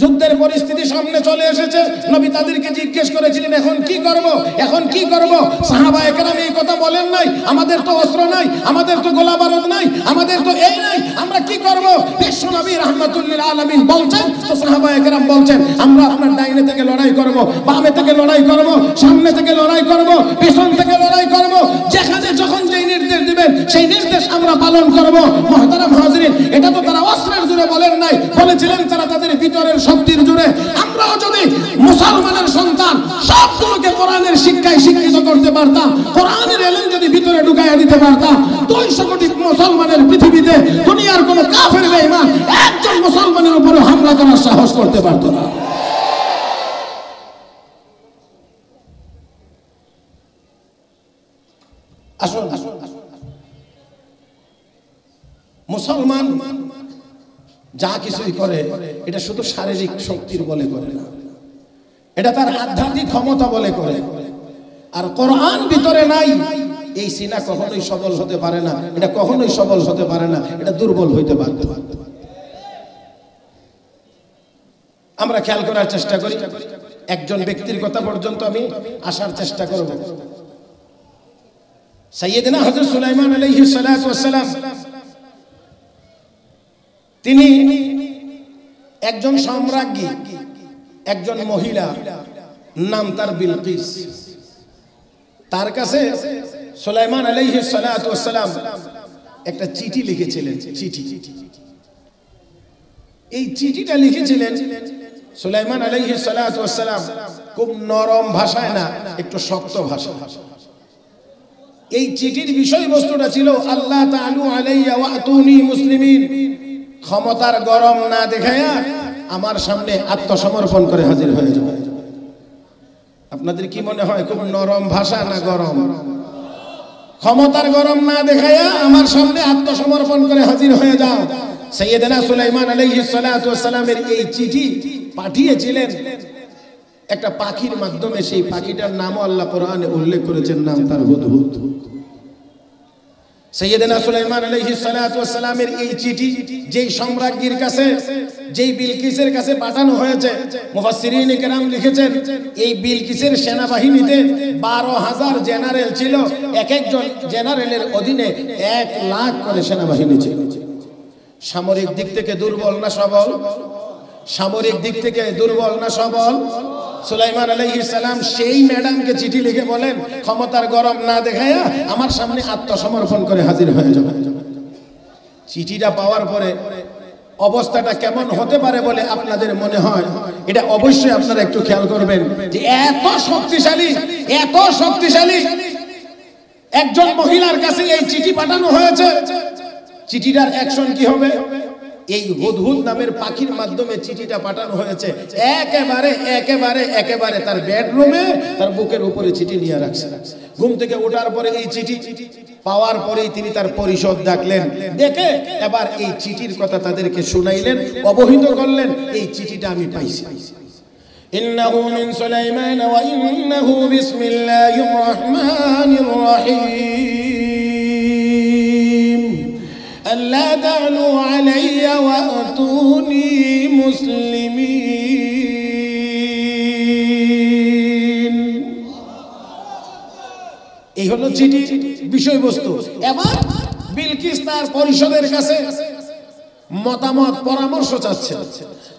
যুদ্ধের পরিস্থিতি সামনে চলে এসেছে, নবী তাদেরকে জিজ্ঞেস করেছিলেন এখন কি করব, এখন কি করব। সাহাবায়ে কেরাম এই কথা বলেন নাই, আমাদের তো অস্ত্র নাই, আমাদের তো গোলা বারুদ নাই, আমাদের তো এই নাই, আমরা কি করব। বিশ্ব নবী রাহমাতুল্লিল আলামিন বলছেন, তো সাহাবায়ে কেরাম বলছেন আমরা আপনার ডাইনে থেকে লড়াই করব, বামে থেকে লড়াই করব, সামনে থেকে লড়াই করব, পেছন থেকে লড়াই করব, যেখানে যখন যেই নির্দেশ দিবেন সেই নির্দেশ আমরা পালন করব। মুহতারাম হাজিরিন, এটা তো তারা অস্ত্রের জোরে বলেন নাই, বলেছিলেন তারা তাদের ভিতরের শক্তির জোরে। আমরাও যদি মুসলমানের সন্তান সবগুলোকে কোরআনের শিক্ষায় শিক্ষিত করতে পারতাম, কোরআনের ইলম যদি ভিতরে ঢুকাইয়া দিতে পারতাম, 200 কোটি মুসলমানের পৃথিবীতে দুনিয়ার কোনো কাফের বেঈমান একজন মুসলমানের উপরে হামলা করার সাহস করতে পারত না। আসুন, মুসলমান যা কিছুই করে এটা শুধু শারীরিক শক্তির বলে করে না, এটা তার আধ্যাত্মিক ক্ষমতা বলে করে। আর কোরআন ভিতরে নাই, এই সিনা কখনোই সবল হতে পারে না, এটা কখনোই সবল হতে পারে না, এটা দুর্বল হইতে পারে। আমরা খেয়াল করার চেষ্টা করি, একজন ব্যক্তির কথা পর্যন্ত আমি আসার চেষ্টা করব। সাইয়েদনা হযরত সুলাইমান আলাইহিস সালাতু ওয়াস সালাম, তিনি একজন সম্রাজ্ঞী, একজন মহিলা, নাম তার বিলকিস। তার কাছে সুলাইমান আলাইহিস সালাতু ওয়াস সালাম একটা চিঠি লিখেছিলেন। চিঠি, এই চিঠিটা লিখেছিলেন সুলাইমান আলাইহিস সালাতু ওয়াস সালাম খুব নরম ভাষায় না, একটু শক্ত ভাষা। এই চিঠির বিষয়বস্তুটা ছিল আল্লাহ তাআলু আলাইয়া ওয়াতুনি মুসলিমিন, ক্ষমতার গরম না দেখায়া আমার সামনে আত্মসমর্পণ করে হাজির হয়ে যাবে। আপনাদের কি মনে হয় খুব নরম ভাষা না গরম? ক্ষমতার গরম না দেখায়া আমার সামনে আত্মসমর্পণ করে হাজির হয়ে যাও। সাইয়েদনা সুলাইমান আলাইহিস সালাতু ওয়াস সালামের এই চিঠি পাঠিয়েছিলেন একটা পাখির মাধ্যমে। সেই পাখিটার নামও আল্লাহ কোরআনে উল্লেখ করেছেন, নাম তার হুদহুদ। সাইয়েদনা সুলাইমান আলাইহিস সালাতু ওয়াস সালামের এই চিঠি যেই সম্রাজ্ঞীর কাছে, যেই বিলকিসের কাছে পাঠানো হয়েছে, মুফাসসিরিনে কেরাম লিখেছেন এই বিলকিসের সেনাবাহিনীতে 12,000 জেনারেল ছিল, এক একজন জেনারেলের অধীনে 1 লাখ করে সেনাবাহিনী ছিল। সামরিক দিক থেকে দুর্বল না সবল? সামরিক দিক থেকে দুর্বল না সবল? সুলাইমান আলাইহিস সালাম সেই ম্যাডামকে চিঠি লিখে বলেন ক্ষমতার গরম না দেখায়া আমার সামনে আত্মসমর্পণ করে হাজির হয়ে যাবে। চিঠিটা পাওয়ার পরে অবস্থাটা কেমন হতে পারে বলে আপনাদের মনে হয়, এটা অবশ্যই আপনারা একটু খেয়াল করবেন যে এত শক্তিশালী একজন মহিলার কাছে এই চিঠি পাঠানো হয়েছে। চিঠিটার অ্যাকশন কি হবে? এই হুদহুদ নামের পাখির মাধ্যমে চিঠিটা পাঠানো হয়েছে। একেবারে তার বেডরুমে তার বুকের উপরে চিঠি নিয়ে রাখছে। ঘুম থেকে ওঠার পরে এই চিঠি পাওয়ার পরেই তিনি তার পরিষদ ডাকলেন, ডেকে এবার এই চিঠির কথা তাদেরকে শুনাইলেন, অবহিত করলেন এই চিঠিটা আমি পাইছি। ইন্নাহু মিন সুলাইমান ওয়া ইন্নাহু বিসমিল্লাহির রহমানির রহিম আল্লা তা'লু আলাইয়া ওয়াতুনি মুসলিমিন। এই হলো চিঠি বিষয়বস্তু। এবার বিলকিস তার পরিষদের কাছে মতামত পরামর্শ চাচ্ছে।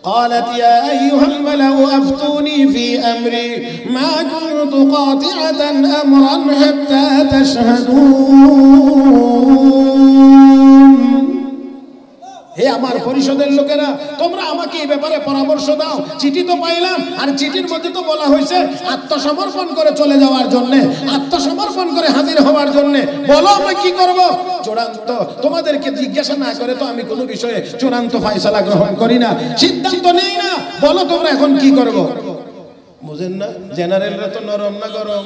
قالت يا أيها الملأ أفتوني في أمري ما كنت قاطعة أمرا حتى تشهدون। হে আমার পরিষদের লোকেরা, তোমরা আমাকে এই ব্যাপারে পরামর্শ দাও। চিঠি তো পাইলাম, আর চিঠির মধ্যে তো বলা হয়েছে আত্মসমর্পণ করে চলে যাওয়ার জন্য, আত্মসমর্পণ করে হাজির হওয়ার জন্য। বলো আমরা কি করব? চূড়ান্ত তোমাদেরকে জিজ্ঞাসা না করে তো আমি কোনো বিষয়ে চূড়ান্ত ফয়সালা গ্রহণ করি না, সিদ্ধান্ত নেই না। বলো তোমরা এখন কি করব? বুঝেন না? জেনারেলরা তো নরম না গরম?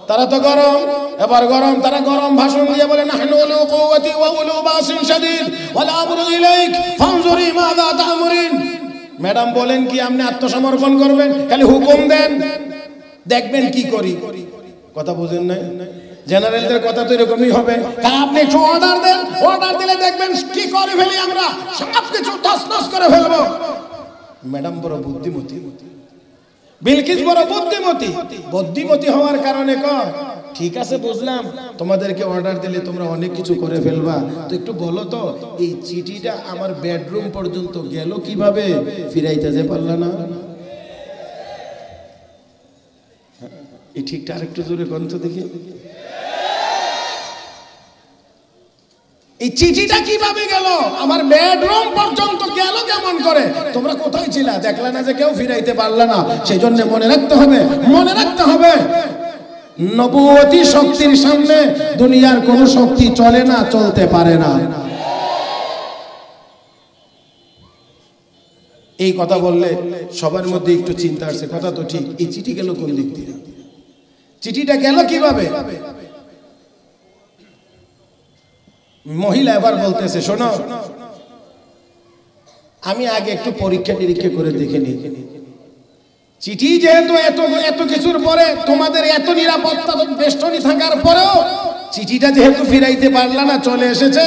তারা তো গরম, এবার গরম, তারা গরম ভাষণ দিয়ে বলে নাহনু উলু কুওয়াতি ওয়া উলু বাসিন শাদীদ ওয়া লা আমরু ইলাইক ফানজুরি মাযা তা'মুরিন। ম্যাডাম বলেন কি আপনি আত্মসমর্পণ করবেন, খালি হুকুম দেন, দেখবেন কি করি। কথা বুঝেন নাই? জেনারেলদের কথা তো এরকমই হবে। আপনি একটু অর্ডার দেন, অর্ডার দিলে দেখবেন কি করে ফেলি আমরা, সব কিছু তছনছ করে ফেলবো। ম্যাডাম বড় বুদ্ধিমতী, বিলকিস বড় বুদ্ধিমতী। বুদ্ধিমতী হওয়ার কারণে কয় ঠিক আছে বুঝলাম, তোমাদেরকে অর্ডার দিলে তোমরা অনেক কিছু করে ফেলবা, তো একটু বলো তো এই চিঠিটা আমার বেডরুম পর্যন্ত গেল কিভাবে, ফিরাইতে যে পারলা না? এই ঠিকটা আরেকটু জোরে কন্ত দেখি, এই চিঠিটা কিভাবে গেল আমার বেডরুম পর্যন্ত গেল কেমন করে? তোমরা কোথায় ছিলা, দেখলা না যে কেউ ফিরাইতে পারলা না? সেই জন্য মনে রাখতে হবে, মনে রাখতে হবে নবুয়তি শক্তির সামনে দুনিয়ার কোন শক্তি চলে না, চলতে পারে না। এই কথা বললে সবার মধ্যে একটু চিন্তা আসছে, কথা তো ঠিক, এই চিঠি গেল কোন দিক দিয়ে, চিঠিটা গেল কিভাবে? মহিলা এবার বলতেছে শোনো, আমি আগে একটু পরীক্ষা নিরীক্ষা করে দেখে নিই, চিঠি যেহেতু এত কিছুর পরে তোমাদের এত নিরাপত্তা বেষ্টনী থাকার পরেও চিঠিটা যেহেতু ফিরাইতে পারলা না, চলে এসেছে,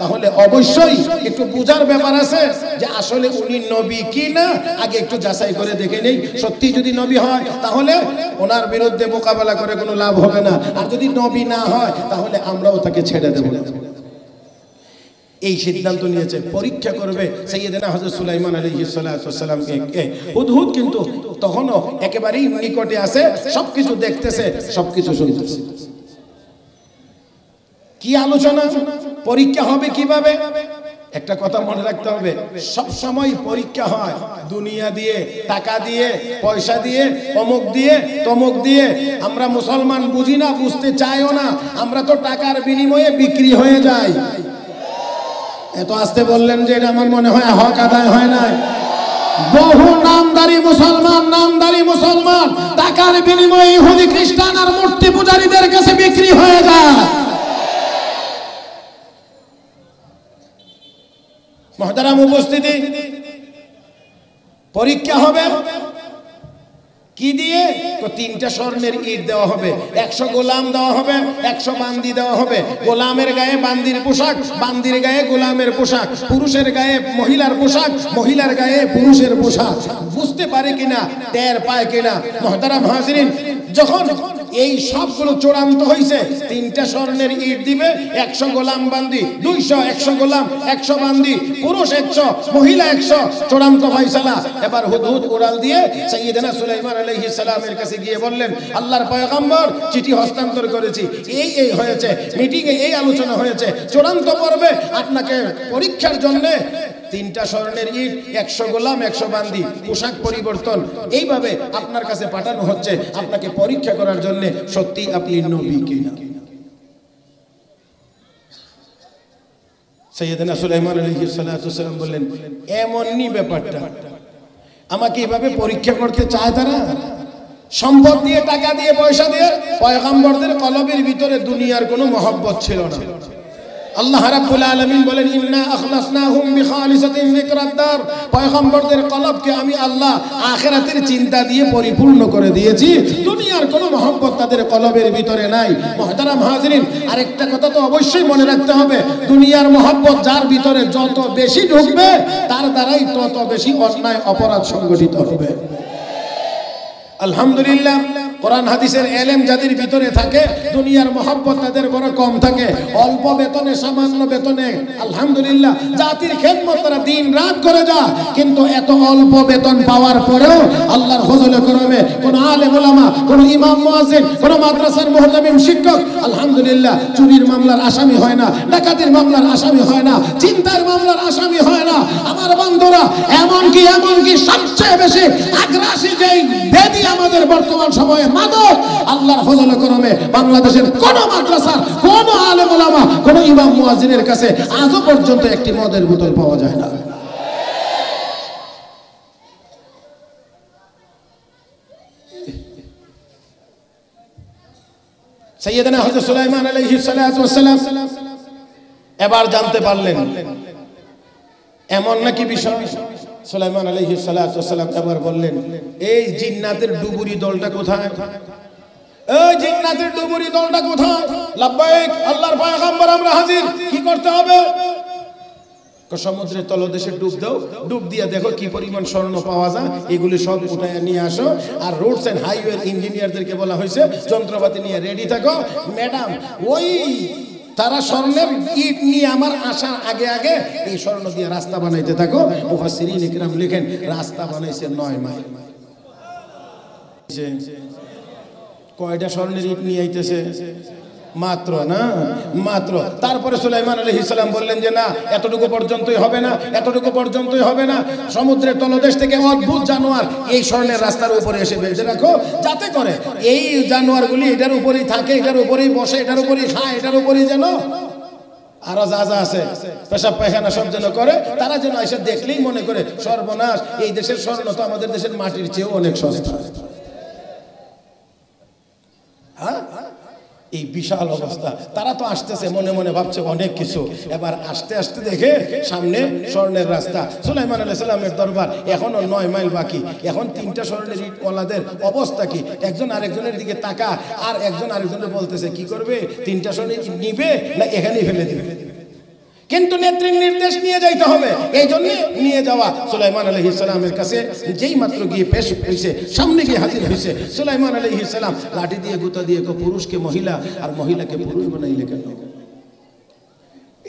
তাহলে অবশ্যই একটু বুঝার ব্যাপার আছে যে আসলে উনি নবী কি না, আগে একটু যাচাই করে দেখে নেই। সত্যি যদি নবী হয় তাহলে ওনার বিরুদ্ধে মোকাবেলা করে কোনো লাভ হবে না, আর যদি নবী না হয় তাহলে আমরাও তাকে ছেড়ে দেব। এই সিদ্ধান্ত নিয়েছে, পরীক্ষা করবে সাইয়েদনা হযরত সুলাইমান আলাইহিস সালাতু ওয়াস সালামকে। হুদহুদ কিন্তু তখনও একেবারেই নিকটে আছে, সবকিছু দেখতেছে, সবকিছু শুনতেছে। কি আলোচনা, পরীক্ষা হবে কিভাবে? একটা কথা মনে রাখতে হবে, সব সময় পরীক্ষা হয় দুনিয়া দিয়ে, টাকা দিয়ে, পয়সা দিয়ে, অমুক দিয়ে, তমুক দিয়ে। আমরা মুসলমান বুঝি না, বুঝতে চাইও না, আমরা তো টাকার বিনিময়ে বিক্রি হয়ে যাই। এত আসতে বললেন যে এটা আমার মনে হয় হক আদায় হয় নাই। বহু নামদারি মুসলমান টাকার বিনিময়ে ইহুদি, খ্রিস্টান আর মূর্তি পূজারীদের কাছে বিক্রি হয়ে যায়। মুহতারাম উপস্থিতি, পরীক্ষা হবে কি দিয়ে? তিনটা স্বর্ণের ইট দেওয়া হবে, 100 গোলাম দেওয়া হবে, 100 বান্দি দেওয়া হবে। গোলামের গায়ে বান্দির পোশাক, বান্দির গায়ে গোলামের পোশাক, পুরুষের গায়ে মহিলার পোশাক, মহিলার গায়ে পুরুষের পোশাক। বুঝতে পারে কিনা, টের পায় কিনা? মুহতারাম হাজিরিন, যখন এই সবগুলো চূড়ান্ত হয়েছে, তিনটা স্বর্ণের ইট দিবে, 100 গোলাম বান্দি, 200, 100 গোলাম, 100 বান্দি, পুরুষ 100, মহিলা 100, চূড়ান্ত ফয়সালা। এবার হুদহুদ উড়াল দিয়ে সাইয়েদনা সুলাইমান আলাইহিস সালামের কাছে গিয়ে বললেন, আল্লাহর পয়গম্বর, চিঠি হস্তান্তর করেছি, এই হয়েছে, মিটিংয়ে এই আলোচনা হয়েছে, চূড়ান্ত পর্বে আপনাকে পরীক্ষার জন্য তিনটা স্বর্ণের ইট, 100 গোলাম, 100 বান্দি, পোশাক পরিবর্তন, এইভাবে আপনার কাছে পাঠানো হচ্ছে আপনাকে পরীক্ষা করার জন্য সত্যি আপনি নবী কিনা। সাইয়েদনা সুলাইমান আলাইহিস সালাতু ওয়াস সালাম বললেন, এমনই ব্যাপারটা, আমাকে এভাবে পরীক্ষা করতে চায় তারা। সম্পদ দিয়ে, টাকা দিয়ে, পয়সা দিয়ে। পয়গম্বরদের কলবের ভিতরে দুনিয়ার কোনো মহব্বত ছিল না। আল্লাহ রাব্বুল আলামিন বলেন, ইন্না আখলাসনাহুম বিখালিসাতিন যিকরাদ-দার, পয়গম্বরদের কলবকে আমি আল্লাহ আখিরাতের চিন্তা দিয়ে পরিপূর্ণ করে দিয়েছি, দুনিয়ার কোনো মহব্বত তাদের কলবের ভিতরে নাই। মুহতারাম হাজিরিন, আরেকটা কথা তো অবশ্যই মনে রাখতে হবে, দুনিয়ার মহব্বত যার ভিতরে যত বেশি ঢুকবে তার দ্বারাই তত বেশি অন্যায় অপরাধ সংগঠিত হবে। আলহামদুলিল্লাহ, কোরআন হাদিসের এলেম যাদের ভিতরে থাকে, দুনিয়ার মহব্বত তাদের বড় কম থাকে। অল্প বেতনে, সামান্য বেতনে আলহামদুলিল্লাহ জাতির খেদমত তারা দিন রাত করে যায়, কিন্তু এত অল্প বেতন পাওয়ার পরেও আল্লাহর ফজলে করমে কোন আলেম ওলামা, কোন ইমাম মুয়াজ্জিন, কোন মাদ্রাসার মুহতামিম শিক্ষক আলহামদুলিল্লাহ চুরির মামলার আসামি হয় না, ডাকাতির মামলার আসামি হয় না, চিন্তার মামলার আসামি হয় না। আমার বন্ধুরা, এমনকি সবচেয়ে বেশি আগ্রাসী যেই বেদি আমাদের বর্তমান সময়ে মাদক, আল্লাহর ফজলে করমে বাংলাদেশের কোন মাদ্রাসা, কোন আলেম ওলামা, কোন ইমাম মুয়াজ্জিনের কাছে আজও পর্যন্ত একটি মদের বোতল পাওয়া যায় না। সাইয়েদনা হযরত সুলাইমান আলাইহিস সালাতু ওয়াস সালাম এবার জানতে পারলেন এমন নাকি বিষয়। সুলাইমান আলাইহিস সালাতু ওয়াস সালাম এবার বললেন, এই জিন্নাতের ডুবুরি দলটা কোথায়? এই জিন্নাতের ডুবুরি দলটা কোথায়? লাব্বাইক, আল্লাহর পয়গম্বর আমরা হাজির। কি করতে হবে? সমুদ্রের তলদেশে ডুব দাও, ডুব দিয়ে দেখো কি পরিমাণ স্বর্ণ পাওয়া যায়, এগুলি সব উঠায় নিয়ে আসো। আর রোডস এন্ড হাইওয়ে ইঞ্জিনিয়ারদেরকে বলা হয়েছে যন্ত্রপাতি নিয়ে রেডি থাকো। ম্যাডাম, ওই তারা স্বর্ণের ইট নিয়ে আমার আসার আগে আগে এই স্বর্ণ দিয়ে রাস্তা বানাইতে থাকো। মুফাসসিরিন ইকরাম লিখেন রাস্তা বানাইছে 9 মাইল। কয়টা স্বর্ণের ইট নিয়ে আইতেছে? মাত্র না মাত্র। তারপরে সুলাইমান আলাইহিস সালাম বললেন যে না, এতটুকু পর্যন্তই হবে না, এতটুকু পর্যন্তই হবে না। সমুদ্রের তলদেশ থেকে অদ্ভুত জানোয়ার এই স্বর্ণের রাস্তার উপরে এসে বেঁধে রাখো, যাতে করে এই জানোয়ারগুলি এটার উপরেই থাকে, এটার উপরেই বসে, এটার উপরেই খায়, এটার উপরেই যেন আরো যা যা আছে পেশাব পায়খানা সব যেন করে। তারা যেন এসে দেখলেই মনে করে সর্বনাশ, এই দেশের স্বর্ণ তো আমাদের দেশের মাটির চেয়েও অনেক সস্তা। হ্যাঁ, এই বিশাল অবস্থা। তারা তো আসতেছে মনে মনে ভাবছে অনেক কিছু। এবার আস্তে আস্তে দেখে সামনে স্বর্ণের রাস্তা। সুলাইমান আলাইহিস সালামের দরবার এখনো 9 মাইল বাকি। এখন 3টা স্বর্ণের ইটওয়ালাদের অবস্থা কি? একজন আরেকজনের দিকে তাকা, আর একজন আরেকজনের বলতেছে কি করবে? 3টা স্বর্ণের ইট নিবে না এখানেই ফেলে দিবে? কিন্তু নেত্রীর নির্দেশ নিয়ে যাইতে হবে, এই জন্য নিয়ে যাওয়া। সুলাইমান আলাইহিস সালামের কাছে যেই মাত্র গিয়ে পেশ হয়েছে, সামনে গিয়ে হাজির হয়েছে। সুলাইমান আলাইহিস সালাম লাঠি দিয়ে গুতা দিয়ে পুরুষকে মহিলা আর মহিলাকে পুরুষ বানাইলে কেন?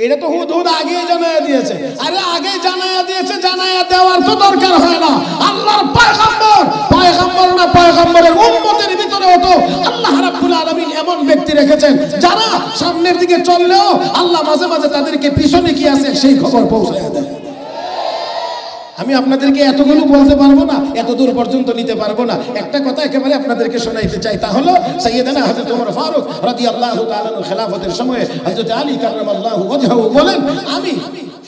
এটা তো হুদহুদ আগে জানায়া দিয়েছে। আরে আগে জানায়া দিয়েছে, জানায়া দেওয়ার তো দরকার হয় না। আল্লাহর পয়গম্বর, পয়গম্বর না পয়গম্বরের উম্মতের ভিতরে তো আল্লাহ রাব্বুল আলামিন এমন ব্যক্তি রেখেছেন যারা সামনের দিকে চললেও আল্লাহ মাঝে মাঝে তাদেরকে পিছনে কি আছে সেই খবর পৌঁছায় দেয়। আমি আপনাদেরকে এতগুলো বলতে পারবো না, এত দূর পর্যন্ত নিতে পারবো না। একটা কথা একেবারে আপনাদেরকে শোনাইতে চাই, তা হলো সাইয়েদনা হযরত ওমর ফারুক রাদিয়াল্লাহু তাআলা খেলাফতের সময়ে হযরত আলী কাররামাল্লাহু ওয়াজহাহু বলেন, আমি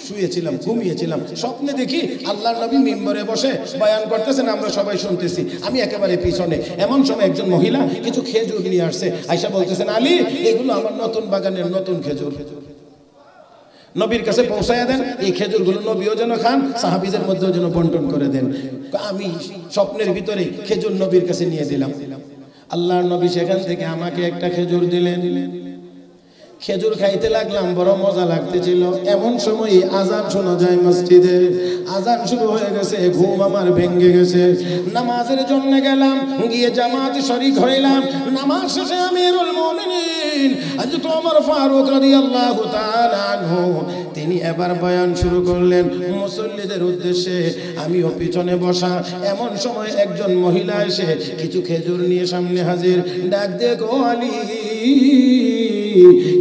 শুয়েছিলাম, ঘুমিয়েছিলাম, স্বপ্নে দেখি আল্লাহর নবী মিম্বরে বসে বয়ান করতেছেন, আমরা সবাই শুনতেছি, আমি একেবারে পিছনে। এমন সময় একজন মহিলা কিছু খেজুর নিয়ে আসছে, আয়েশা বলতেছেন, আলী এগুলো আমার নতুন বাগানের নতুন খেজুর, নবীর কাছে পৌঁছায়া দেন। এই খেজুরগুলো নবীও যেন খান, সাহাবীদের মধ্যেও যেন বন্টন করে দেন। আমি স্বপ্নের ভিতরে খেজুর নবীর কাছে নিয়ে দিলাম। আল্লাহর নবী সেখান থেকে আমাকে একটা খেজুর দিলেন। খেজুর খাইতে লাগলাম, বড় মজা লাগতেছিল। এমন সময় আজান শোনা যায় মসজিদে, আজান শুরু হয়ে গেছে। ঘুম আমার ভেঙে গেছে, নামাজের জন্য গেলাম, গিয়ে জামাতে শরীক হইলাম। নামাজ শেষে আমিরুল মুমিনিন হযরত ওমর ফারুক রাদিয়াল্লাহু তাআলা আনহু তিনি এবার বয়ান শুরু করলেন মুসল্লিদের উদ্দেশ্যে। আমিও পিছনে বসা। এমন সময় একজন মহিলা এসে কিছু খেজুর নিয়ে সামনে হাজির। ডাক দিয়ে গো আলী,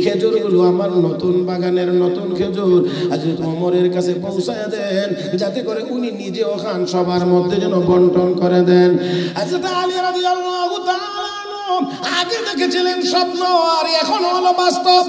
খেজুরগুলো আমার নতুন বাগানের নতুন খেজুর, হযরত ওমরের কাছে পৌঁছায় দেন, যাতে করে উনি নিজেও খান, সবার মধ্যে যেন বন্টন করে দেন। হযরত আলী রাদিয়াল্লাহু তাআলা আগে দেখেছিলেন স্বপ্ন, আর এখন হলো বাস্তব।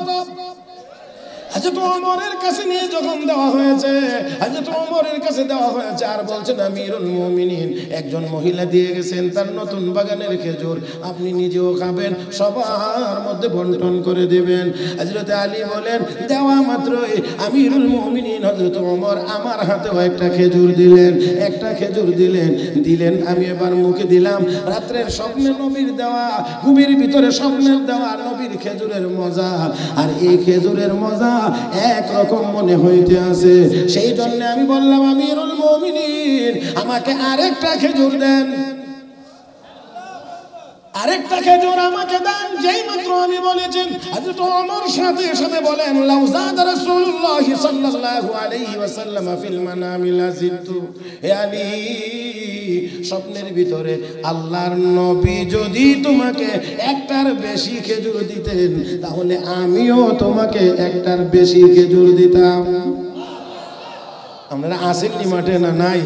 হযরত ওমরের কাছে নিয়ে যখন দেওয়া হয়েছে, হযরত ওমরের কাছে দেওয়া হয়েছে, আর বলছেন আমিরুল মুমিনিন একজন মহিলা দিয়ে গেছেন তার নতুন বাগানের খেজুর, আপনি নিজেও খাবেন, সবার মধ্যে বন্টন করে দেবেন। হযরত আলী বলেন, দেওয়া মাত্রই আমিরুল মুমিনিন হযরত ওমর আমার হাতেও একটা খেজুর দিলেন, একটা খেজুর দিলেন। আমি এবার মুখে দিলাম। রাত্রের স্বপ্নে নবীর দেওয়া, ঘুমের ভিতরে স্বপ্নের দেওয়া নবীর খেজুরের মজা আর এই খেজুরের মজা একরকম মনে হইতে আছে। সেই জন্য আমি বললাম, আমিরুল মুমিনিন আমাকে আরেকটা খেজুর দেন, আরেকটা খেজুর আমাকে দেন। যেই মাত্র আমি বলেছেন, হযরত ওমর সাথে সাথে বলেন, লাউ যাদ রাসূলুল্লাহ সাল্লাল্লাহু আলাইহি ওয়াসাল্লাম ফিল মানামি লাযিদতু। হে আলী, স্বপ্নের ভিতরে আল্লাহর নবী যদি তোমাকে একটার বেশি খেজুর দিতেন, তাহলে আমিও তোমাকে একটার বেশি খেজুর দিতাম। আপনারা আসেননি মাঠে? না নাই?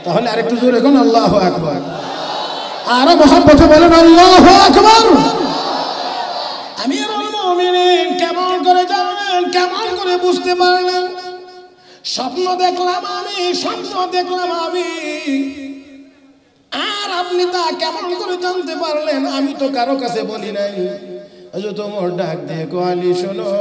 তাহলে আরেকটু জোরে কোন আল্লাহু আকবার, আরো মহব্বতে বলেন আল্লাহু আকবার। আমিরুল মুমিনিন কেমন করে জানলেন, কেমন করে বুঝতে পারলেন? স্বপ্ন দেখলাম আমি, স্বপ্ন দেখলাম আমি। আর আপনি তা কেমন করে জানতে পারলেন? আমি তো কারো কাছে বলি নাই। তোমার ডাক দিয়ে কোয়ালি শোনো,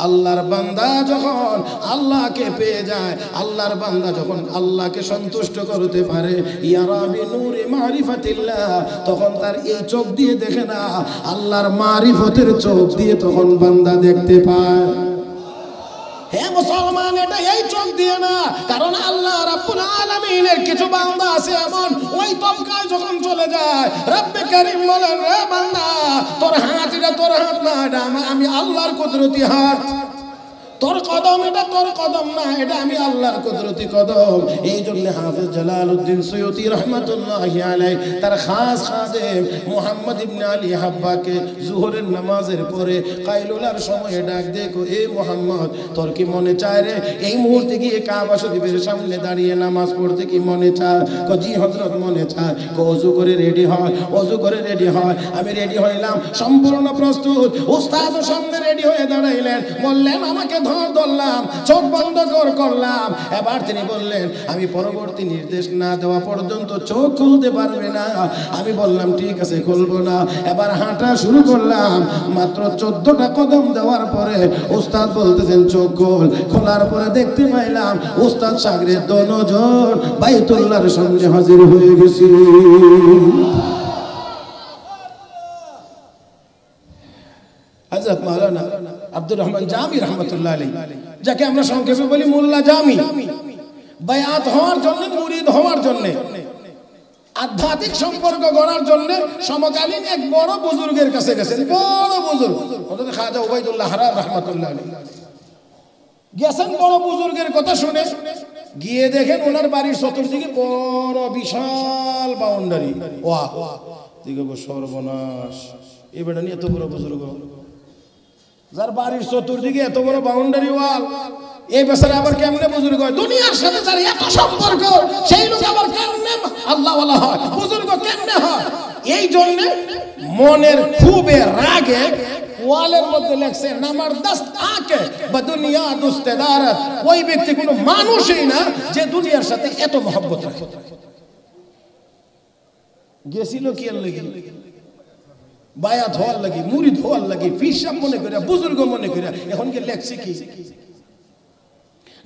আল্লাহর বান্দা যখন আল্লাহকে পেয়ে যায়, আল্লাহর বান্দা যখন আল্লাহকে সন্তুষ্ট করতে পারে, ইয়ারা বিনূরি মারিফাতিল্লাহ, তখন তার এই চোখ দিয়ে দেখে না, আল্লাহর মারিফতের চোখ দিয়ে তখন বান্দা দেখতে পায়। হে মুসলমান, এটা এই চোখ দিয়ে না, কারণ আল্লাহ রাব্বুল আলামিনের কিছু বান্দা আছে এমন, ওই তবকায় যখন চলে যায় রব্বে কারীম বলেন, রে বান্দা তোর হাত এটা তোর হাত না, এটা আমি আল্লাহর কুদরতি হাত। তোর কদম এটা তোর কদম না, এটা আমি আল্লাহর কুদরতি কদম। এই জন্য হাফেজ জালালউদ্দিন সৈয়দী রাহমাতুল্লাহি আলাইহি তার খাস খাদেম মুহাম্মদ ইবনে আলী হাব্বাকে জোহরের নামাজের পরে কাইলুলার সময়ে ডাক দিয়ে কো, এ মুহাম্মদ তোর কি মনে চায় রে এই মুহূর্তে গিয়ে কাবা শরীফের সামনে দাঁড়িয়ে নামাজ পড়তে কি মনে চায়? কো জি হযরত মনে চায়। কো ওযু করে রেডি হয়, ওযু করে রেডি হয়। আমি রেডি হইলাম, সম্পূর্ণ প্রস্তুত। উস্তাদ সামনে রেডি হয়ে দাঁড়াইলেন, বললেন আমাকে ধরলাম, চোখ বন্ধ করলাম। এবার তিনি বললেন আমি পরবর্তী নির্দেশ না দেওয়া পর্যন্ত চোখ খুলতে পারবে না। আমি বললাম ঠিক আছে, খুলবো না। এবার হাঁটা শুরু করলাম। মাত্র 14টা কদম দেওয়ার পরে উস্তাদ বলতেছেন চোখ খোল। খোলার পরে দেখতে পাইলাম উস্তাদ শাগরেদ দুজন বাইতুল্লাহর সামনে হাজির হয়ে গেছি। হযরত মাওলানা আব্দুর রহমান জামি রাহমাতুল্লাহ আলাইহি, যাকে আমরা সংক্ষেপে বলি মোল্লা জামি, বায়াত হওয়ার জন্য, মুরিদ হওয়ার জন্য, আধ্যাত্মিক সম্পর্ক গড়ার জন্য সমকালীন এক বড় বুজুর্গের কাছে গেছেন। বড় বুজুর্গ হযরত খাজা উবাইদুল্লাহ হারার রাহমাতুল্লাহ আলাইহি গেছেন। বড় বুজুর্গের কথা শুনে গিয়ে দেখেন ওনার বাড়ির চতুর্দিকে বড় বিশাল বাউন্ডারি। ওয়াহ, দিকে সর্বনাশ, এই বেটা নিয়ে এত বড় বুজুর্গ, যার বাড়ির চতুর্দিকে এত বড় বাউন্ডারি ওয়াল, এই বেচারা আবার কেমনে বুজুর্গ হয়? দুনিয়ার সাথে যার এত সম্পর্ক, সেই লোক আবার কেমনে আল্লাহ ওয়ালা হয়, বুজুর্গ কেমনে হয়? এই জন্য মনের খুবে রাগে ওয়ালের মধ্যে লেখছে নামার দস্ত আকে বা দুনিয়া দুস্তেদারত। ওই ব্যক্তি কোনো মানুষই না যে দুনিয়ার সাথে এত মহব্বত রাখে। গেছিল কি আর লাগি? বায়াত হওয়ার লাগি, মুরিদ হওয়ার লাগি, ফিরসাব মনে করিয়া, বুজুর্গ মনে করিয়া। এখন কি লেখছে কি?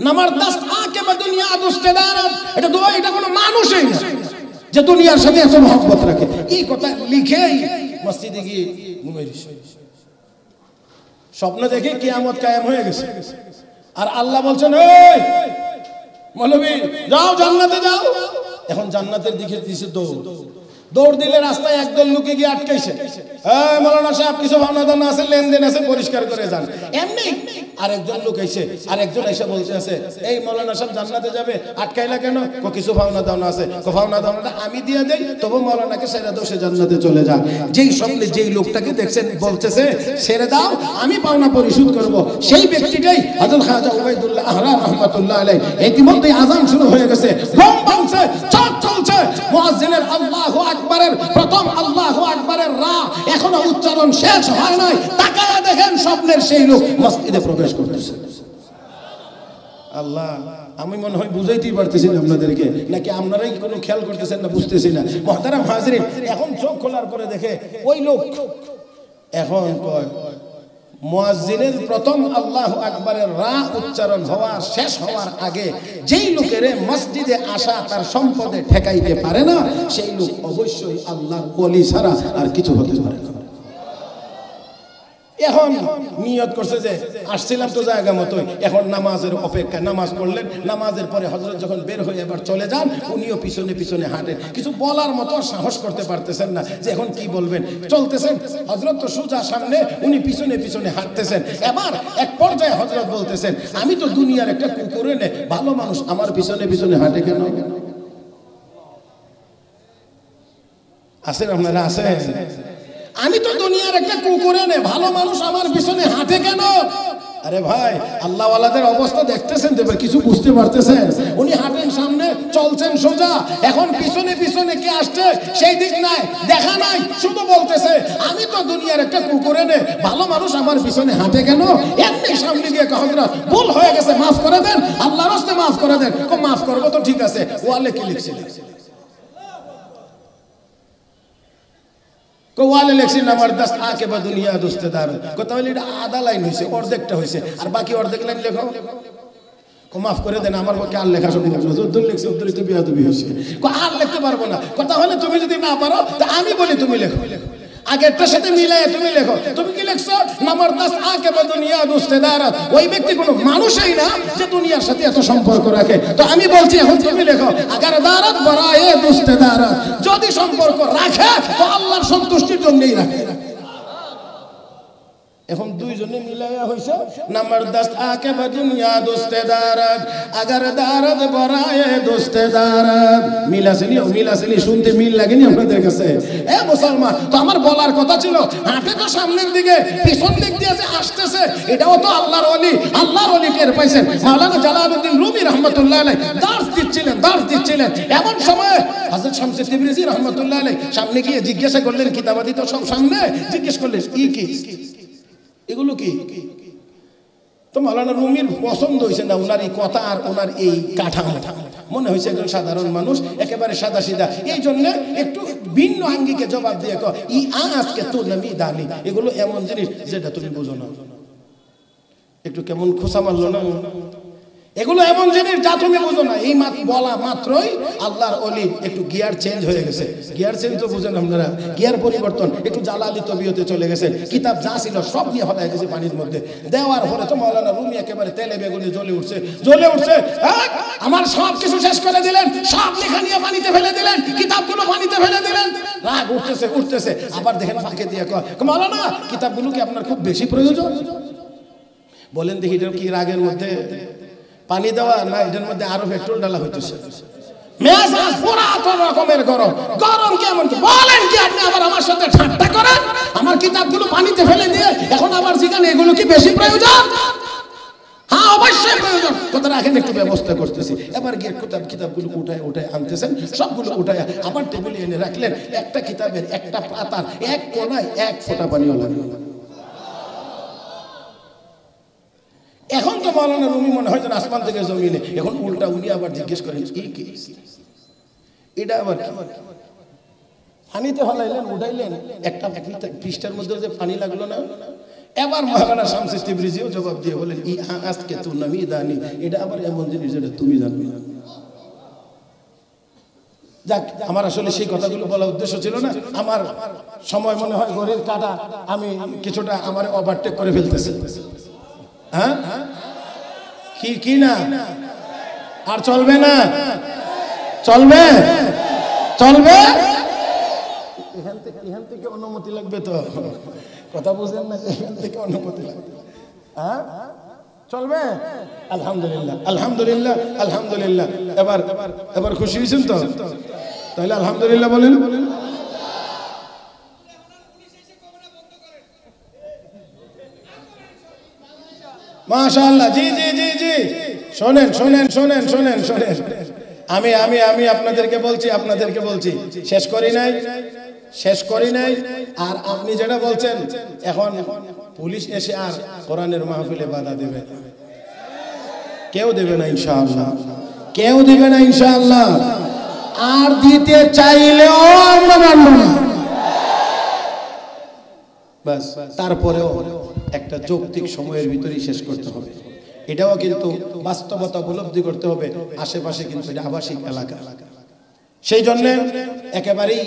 নামার দস্ত আকে বা দুনিয়া দুস্তেদারত। এটা দোয়া, এটা কোনো মানুষই না যে দুনিয়ার সাথে এত মহব্বত রাখে। এই কথা লিখেই মসজিদে গিয়ে ঘুমাইছে। স্বপ্ন দেখে কিয়ামত কায়েম হয়ে গেছে। আর আল্লাহ বলছেন, এই মৌলবী যাও জান্নাতে যাও। এখন জান্নাতের দিকে দিছে দৌড় দিলে রাস্তায় একদল লোকে গিয়ে আটকাইছে। এই মাওলানা সাহেব কিছু ভাবনা দানা আছে, লেনদেন আছে, পরিষ্কার করে যান। এমনি আরেকজন লোক আইছে, আরেকজন এসে বলছে আছে, এই মাওলানা সাহেব জান্নাতে যাবে, আটকাইলা কেন? কিছু ভাবনা দানা আছে। ভাবনা দানাটা আমি দিয়ে দেই, তবু মাওলানাকে ছেড়ে দাও, সে জান্নাতে চলে যাক। যেই স্বপ্নে যেই লোকটাকে দেখছেন বলতেছে ছেড়ে দাও, আমি পাওনা পরিশোধ করব, সেই ব্যক্তিটাই হযরত খাজা উবাইদুল্লাহ আহরা রাহমাতুল্লাহ আলাইহি। ইতিমধ্যে আযান শুরু হয়ে গেছে, ঘুম ভাঙছে, চাঁদ চলছে। মুয়াজ্জিনের আল্লাহু আকবারের প্রথম আল্লাহু আকবারের রা এখনো উচ্চারণ শেষ হয় নাই। তাকায়া দেখেন স্বপ্নের সেই লোক মসজিদে প্রবেশ করতেছে। আল্লাহ, আমি মনে হয় বুঝাইতেই পারতেছি না আপনাদেরকে, নাকি আপনারাই কোনো খেয়াল করতেছেন না, বুঝতেছি না। মুহতারাম হাজরিন, এখন চোখ খোলার পরে দেখে ওই লোক এখন কয় মুয়াজ্জিনের প্রথম আল্লাহু আকবারের রা উচ্চারণ হওয়া শেষ হওয়ার আগে যেই লোকের মসজিদে আসা তার সম্পদে ঠেকাইতে পারে না, সেই লোক অবশ্যই আল্লাহর ওলি ছাড়া আর কিছু হতে পারে না। এখন নিয়ত করছে যে আসছিলাম তো জায়গা মতোই, এখন নামাজের অপেক্ষা। নামাজ পড়লেন, নামাজের পরে হযরত যখন বের হয়ে এবার চলে যান, উনিও পিছনে পিছনে হাঁটেন। কিছু বলার মতো সাহস করতে পারতেছেন না যে এখন কি বলবেন। চলতেছেন, হযরত তো সোজা সামনে, উনি পিছনে পিছনে হাঁটতেছেন। এবার এক পর্যায়ে হযরত বলতেছেন, আমি তো দুনিয়ার একটা কুকুর এনে ভালো মানুষ আমার পিছনে পিছনে হাঁটে কেন? আছেন আপনারা? আছেন? আমি তো দুনিয়ার একটা কুকুর এনে ভালো মানুষ আমার পিছনে হাঁটে কেন? আরে ভাই, আল্লাহ ওয়ালাদের অবস্থা দেখতেছেন তো, কিছু বুঝতে পারতেছেন? উনি হাঁটেন সামনে, চলছেন সোজা, এখন পিছনে পিছনে কে আসছে সেই দিক নাই, দেখা নাই, শুধু বলতেছে আমি তো দুনিয়ার একটা কুকুর এনে ভালো মানুষ আমার পিছনে হাঁটে কেন? এমনি সামনে গিয়ে হযরত ভুল হয়ে গেছে, মাফ করে দেন, আল্লাহর রাস্তায় মাফ করে দেন। মাফ করবো তো ঠিক আছে, ওয়ালে কি লিখছিল? ওয়ালে লেখছি নামার দাস আকে বা দুনিয়া দোস্তেদার, কথা হলে এটা আধা লাইন হয়েছে, অর্ধেকটা হয়েছে, আর বাকি অর্ধেক লাইন লেখো। মাফ করে দেন, আমার পক্ষে আর লেখা সম্ভব না, যদ্দূর লিখছে উত্তরই তো বিয়াদবি হয়েছে, আর লিখতে পারবো না। কথা হলে তুমি যদি না পারো তা আমি বলি তুমি লেখো, আগেরটার সাথে মিলাই তুমি লেখো। তুমি কি লিখছো? নামার দাস আকে বা দুনিয়া দোস্তেদার। ওই ব্যক্তি কোনো মানুষই না যে দুনিয়ার সাথে এত সম্পর্ক রাখে। তো আমি বলছি এখন তুমি লেখো, আগার দারাত বরায়ে দোস্তেদার, যদি সম্পর্ক রাখে তো আল্লাহর সন্তুষ্টির জন্যই রাখে। এখন দুইজনে মিলাইয়া হইছে নামার দাস আকে বা দুনিয়া দোস্তেদার, আগার দারাত বরায়ে দোস্তেদার। মিল আসেনি? মিল আসেনি? শুনতে মিল লাগেনি আপনাদের কাছে? এ মুসলমান, তো আমার বলার কথা ছিল, হাঁটে তো সামনের দিকে, পিছন দিক দিয়ে যে আসতেছে এটাও তো আল্লাহর ওলি। আল্লাহর ওলি টের পাইছেন। মাওলানা জালালউদ্দিন রুমি রাহমাতুল্লাহ আলাইহি দার্স দিচ্ছিলেন। এমন সময় হযরত শামসুদ্দীন তিবরিজি রাহমাতুল্লাহ আলাইহি সামনে গিয়ে জিজ্ঞাসা করলেন, কিতাবাদি তো সব সামনে, জিজ্ঞেস করলেন কি এগুলো কি? তো মাওলানা রুমির পছন্দ হয়েছে না ওনার এই কথা আর ওনার এই কাঠামো, মনে হয়েছে একজন সাধারণ মানুষ, একেবারে সাদা সিধা, এই জন্য একটু ভিন্ন আঙ্গিকে জবাব দিয়ে ই আজকে তো নামি দানি, এগুলো এমন জিনিস যেটা তুমি বুঝো না। একটু কেমন খোসা মারলো না? এগুলো এমন জিনিস যা তুমি বুঝো না। এই বলা মাত্রই আল্লাহর ওলি একটু গিয়ার চেঞ্জ হয়ে গেছে। গিয়ার চেঞ্জ তো বুঝেন আপনারা, গিয়ার পরিবর্তন, একটু জালালি তবিয়তে চলে গেছে। কিতাব যা ছিল সব নিয়ে হলাই গেছে পানির মধ্যে। দেওয়ার পরে তো মাওলানা রুমি একেবারে তেলে বেগুনে জ্বলে উঠছে। আমার সব কিছু শেষ করে দিলেন, সব লেখা নিয়ে পানিতে ফেলে দিলেন, কিতাবগুলো পানিতে ফেলে দিলেন। রাগ উঠতেছে। আবার দেখেন ফাঁকে দিয়ে মাওলানা কিতাবগুলো কি আপনার খুব বেশি প্রয়োজন? বলেন দেখি, এটা কি রাগের মধ্যে পানি দেওয়া না এটার মধ্যে আরো পেট্রোল ডালা হইতেছে? মেজাজ পুরাতন রকমের গরম কেমন? বলেন কি আপনি আবার আমার সাথে ঠাট্টা করেন? আমার কিতাবগুলো পানিতে ফেলে দিয়ে এখন আবার জিজ্ঞাসা এগুলো কি বেশি প্রয়োজন? হ্যাঁ অবশ্যই প্রয়োজন। কথা রাখেন, একটু ব্যবস্থা করতেছি। এবার গিয়ে কিতাবগুলো উঠায় আনতেছেন, সবগুলো উঠায় আবার টেবিলে এনে রাখলেন। একটা কিতাবের একটা পাতার এক কোনায় এক ফোঁটা পানিও লাগলো না। এখন তো মাওলানা রুমি মনে হয় আসমান থেকে জমিনে, এখন উল্টা উনি আবার জিজ্ঞেস করেন কি এটা আবার পানিতে ফেলাইলেন, উঠাইলেন, একটা পৃষ্ঠার মধ্যে যে পানি লাগলো না। এবার মাওলানা শামসুদ্দীন তিবরিজিও জবাব দিয়ে বলেন, আজকে তো নামি দানি, এটা আবার এমন জিনিস যেটা তুমি জানো না। যাক, আমার আসলে সেই কথাগুলো বলার উদ্দেশ্য ছিল না। আমার সময় মনে হয় ঘড়ির কাঁটা আমি কিছুটা আমার ওভারটেক করে ফেলতেছি। হ্যাঁ কি না আর চলবে না? চলবে এখান থেকে অনুমতি লাগবে তো, কথা বুঝেন না? এখান থেকে অনুমতি লাগবে। হ্যাঁ চলবে? আলহামদুলিল্লাহ। এবার খুশি হয়েছেন তো? তাহলে আলহামদুলিল্লাহ বলেন। মাশাআল্লাহ। জি শোনেন, আমি আপনাদেরকে বলছি শেষ করি নাই। আর আপনি যেটা বলছেন, এখন পুলিশ এসে আর কোরআনের মাহফিলে বাধা দেবে? কেউ দেবে না ইনশাআল্লাহ। আর দিতে চাইলেও আমরা মানব না। বাস, তারপরেও একটা যৌক্তিক সময়ের ভিতরেই শেষ করতে হবে। এটাও কিন্তু বাস্তবতা উপলব্ধি করতে হবে। আশেপাশে কিন্তু এটা আবাসিক এলাকা, সেই জন্য একেবারেই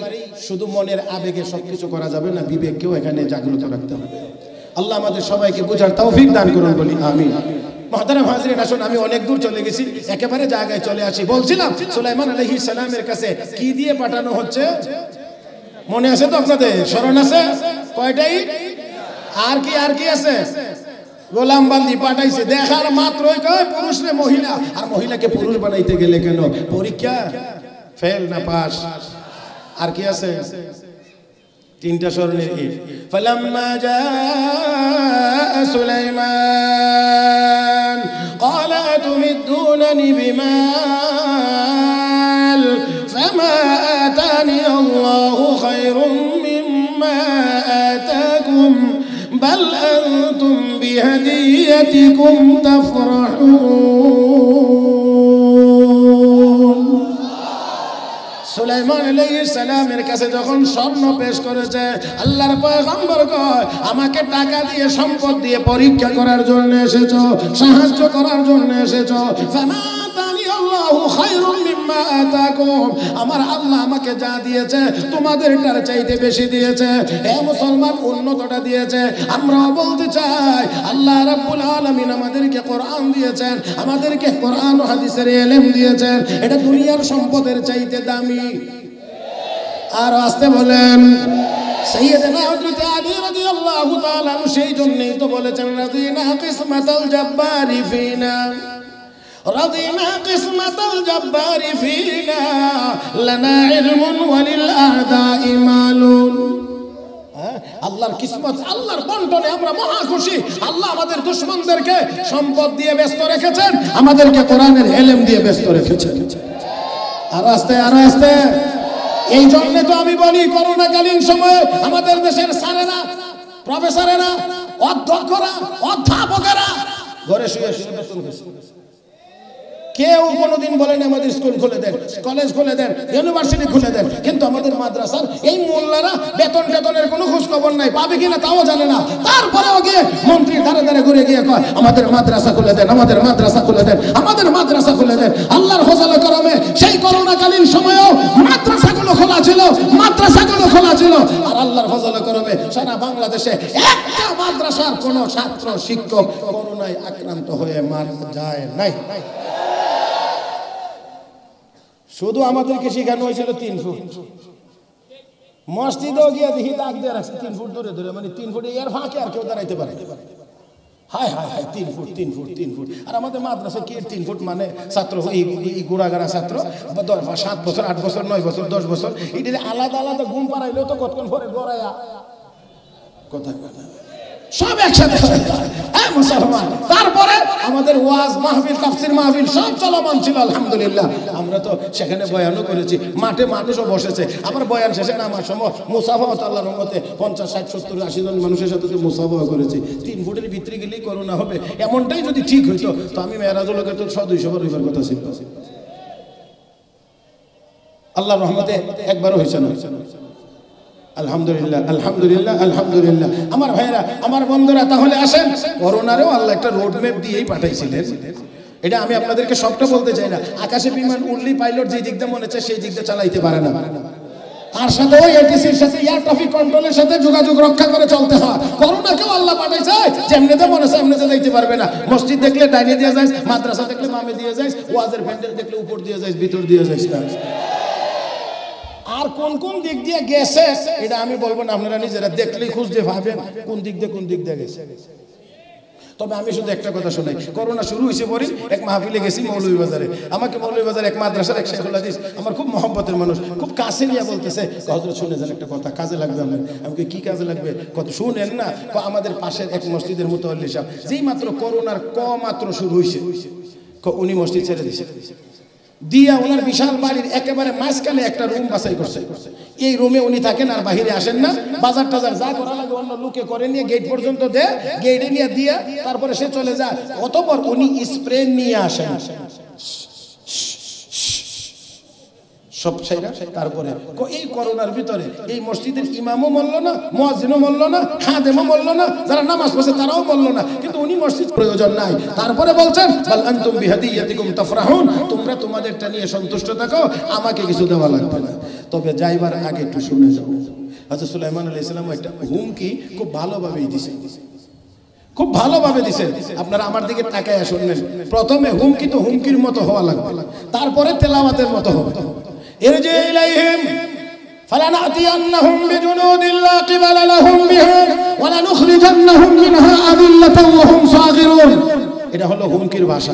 শুধু মনের আবেগে সবকিছু করা যাবে না, বিবেককেও এখানে জাগ্রত রাখতে হবে। আল্লাহ আমাদের সবাইকে বোঝার তৌফিক দান করুন, বলি আমিন। মুহতারাম হাজিরিন, আসুন আমি অনেক দূর চলে গেছি, একেবারে জায়গায় চলে আসি। বলছিলাম সুলাইমান আলাইহিস সালামের কাছে কি দিয়ে পাঠানো হচ্ছে, মনে আছে তো আপনাদের? স্মরণ আছে? কয়টাই? আর কি আছে? গোলাম বান্দি পাঠাইছে। দেখার মাত্রই কয় পুরুষ রে মহিলা, আর মহিলাকে পুরুষ বানাইতে গেলে কেন? পরীক্ষা ফেল না পাস। আর কি আছে? তিনটা স্মরণের কি? ফালাম্মা জাআ সুলাইমান ক্বালা তুমিদ্দুনানি বিমাল ফামা আতানি আল্লাহু খায়রুম মিম্মা আতাকুম বাল আনতুম বিহাদিয়াতিকুম তাফরাহুন। সুলাইমান আলাইহিস সালামের কাছে যখন স্বর্ণ পেশ করেছে, আল্লাহর পয়গম্বর কয় আমাকে টাকা দিয়ে সম্পদ দিয়ে পরীক্ষা করার জন্য এসেছো, সাহায্য করার জন্য এসেছো। আমার আল্লাহ আমাকে যা দিয়েছে তোমাদেরটার চাইতে বেশি দিয়েছে। হে মুসলমান, উন্নতটা দিয়েছে। আমরাও বলতে চাই আল্লাহ রাব্বুল আলামিন আমাদেরকে কোরআন দিয়েছেন, আমাদেরকে কোরআন ও হাদিসের ইলম দিয়েছেন, এটা দুনিয়ার সম্পদের চাইতে দামি। আর আসতে বলেন সাইয়েদনা হযরত আলী রাদিয়াল্লাহু তাআলা সেই জন্যই তো বলেছেন রাদিনা কিসমাতাল জাব্বারি ফিনা, রাদিনা কিসমাতাল জাব্বারি ফিনা লানা ইলমুন ওয়ালিল আ'দাই মালুন। আল্লাহর কিসমত, আল্লাহর বন্টনে আমরা মহা খুশি। আল্লাহ আমাদের দুশমনদেরকে সম্পদ দিয়ে ব্যস্ত রেখেছেন, আমাদেরকে কোরআনের ইলম দিয়ে ব্যস্ত রেখেছেন। আর আস্তে আর আস্তে এই জন্য তো আমি বলি করোনাকালীন সময়ে আমাদের দেশের স্যারেরা, প্রফেসরেরা, অধ্যক্ষরা, অধ্যাপকেরা ঘরে শুয়ে শুয়ে বেতন পেয়েছে। কেউ কোনোদিন বলেন আমাদের স্কুল খুলে দেন, কলেজ খুলে দেন, ইউনিভার্সিটি খুলে দেন, কিন্তু আমাদের মাদ্রাসার এই মোল্লারা বেতন টেতনের কোনো খোঁজ খবর নাই, পাবে কিনা তাও জানে না। তারপরেও গিয়ে মন্ত্রীর ধারে ধারে ঘুরে গিয়ে কয় আমাদের মাদ্রাসা খুলে দেন, আমাদের মাদ্রাসা খুলে দেন, আমাদের মাদ্রাসা খুলে দেন। আল্লাহর ফজলে করমে সেই করোনাকালীন সময়েও মাদ্রাসাগুলো খোলা ছিল, মাদ্রাসাগুলো খোলা ছিল। আর আল্লাহর ফজলে করমে সারা বাংলাদেশে একটা মাদ্রাসার কোনো ছাত্র শিক্ষক করোনায় আক্রান্ত হয়ে মারা যায় নাই। শুধু আমাদেরকে শেখানো হয়েছিল 3 ফুট, মসজিদেও গিয়ে দেখি দাগ দিয়ে রাখছে 3 ফুট দূরে দূরে, মানে 3 ফুটে এর ফাঁকে আর কেউ দাঁড়াইতে পারে। হায় হায় হায়, 3 ফুট 3 ফুট 3 ফুট। আর আমাদের মাদ্রাসা কি 3 ফুট মানে ছাত্র, এই গোড়াগাড়া ছাত্র 7 বছর 8 বছর 9 বছর 10 বছর, এটা আলাদা আলাদা ঘুম পাড়াইলেও তো কতক্ষণ পরে গড়াইয়া কথা কথা সব একসাথে মুসলমান। তারপরে আমাদের ওয়াজ মাহফিল, তাফসীর মাহফিল সব চলমান ছিল আলহামদুলিল্লাহ। আমরা তো সেখানে বয়ানও করেছি, মাঠে মানুষও বসেছে। আবার বয়ান শেষে নামার সময় মুসাফা আল্লাহর রহমতে 50 60 70 80 জন মানুষের সাথে মুসাফা করেছি। 3 ফুটের ভিতরে গেলেই করোনা হবে, এমনটাই যদি ঠিক হইতো তো আমি মেরাজুল হকের তো 100-200 বার হইবার কথা ছিল। আল্লাহর রহমতে একবারও হয়েছে না। আলহামদুলিল্লাহ আলহামদুলিল্লাহ আলহামদুলিল্লাহ। আমার ভাইরা, আমার বন্ধুরা, তাহলে আসেন, করোনারেও আল্লাহ একটা রোড ম্যাপ দিয়েই পাঠাইছিলেন। এটা আমি আপনাদেরকে সবটা বলতে চাই না। আকাশে বিমান উড়লি পাইলট যেই দিক দিয়ে মনে চায় সেই দিক দিয়ে চালাইতে পারে না। তার সাথে ওই এটিসির সাথে এয়ার ট্রাফিক কন্ট্রোলের সাথে যোগাযোগ রক্ষা করে চলতে হয়। করোনাকেও আল্লাহ পাঠাইছে যেমনিতে মনে চায় এমনিতে যাইতে পারবে না। মসজিদ দেখলে ডাইনে দিয়ে যায়, মাদ্রাসা দেখলে বামে দিয়ে যায়, ওয়াজের প্যান্ডেল দেখলে উপর দিয়ে যায়, ভিতর দিয়ে যায়। আর কোন কোন দিক দিয়ে গেছে এটা আমি বলবো না, আপনারা নিজেরা দেখলেই খুঁজতে পাবেন কোন দিক দিয়ে গেছে। তবে আমি শুধু একটা কথা শোনাই, করোনা শুরু হয়েছে পরে এক মাহফিলে গেছি মৌলভীবাজারে। আমাকে মৌলভীবাজারে এক মাদ্রাসার এক শেখুল হাদিস, আমার খুব মহব্বতের মানুষ, খুব কাছে নিয়ে বলতেছে হযরত শুনে যান একটা কথা, কাজে লাগবে আমার। আমাকে কি কাজে লাগবে? কত শুনেন না, আমাদের পাশের এক মসজিদের মুতাওয়াল্লি সাহেব যেই মাত্র করোনার মাত্র শুরু হয়েছে উনি মসজিদ ছেড়ে দিয়েছে, দিয়া ওনার বিশাল বাড়ির একেবারে মাঝখানে একটা রুম বাছাই করছে। এই রুমে উনি থাকেন আর বাহিরে আসেন না। বাজার টাজার যা করা লাগে অন্য লোকে করে নিয়ে গেট পর্যন্ত দেয়, গেটে নিয়ে দিয়া তারপরে সে চলে যায়। অতঃপর উনি স্প্রে নিয়ে আসেন সব ছাইরা। তারপরে এই করোনার ভিতরে এই মসজিদের ইমামও মরল না, মুয়াজ্জিনও মরল না, খাদেমও মরল না, যারা নামাজ পড়ছে তারাও মরল না, কিন্তু উনি মসজিদ প্রয়োজন নাই। তারপরে বলছেন বাল আনতুম বিহাদিয়াতিকুম তাফরাহুন, তোমরা তোমাদেরটা নিয়ে সন্তুষ্ট থাকো, আমাকে কিছু দেওয়া লাগবে না। তবে যাইবার আগে একটু শুনে যাও, হযরত সুলাইমান আলাইহিস সালাম একটা হুমকি খুব ভালোভাবেই দিয়েছেন, খুব ভালোভাবে দিছেন। আপনারা আমার দিকে তাকায় শুনবেন। প্রথমে হুমকি তো হুমকির মতো হওয়া লাগবে, তারপরে তেলাওয়াতের মতো হবে। ইরজি ইলাইহিম ফালানাতিয়ান্নাহুম বিজুনুদিন লা কিবালা লাহুম বিহা ওয়া লানুখরিজান্নাহুম মিনহা আযিল্লাতান ওয়া হুম সাগিরুন। এটা হলো হুমকির ভাষা।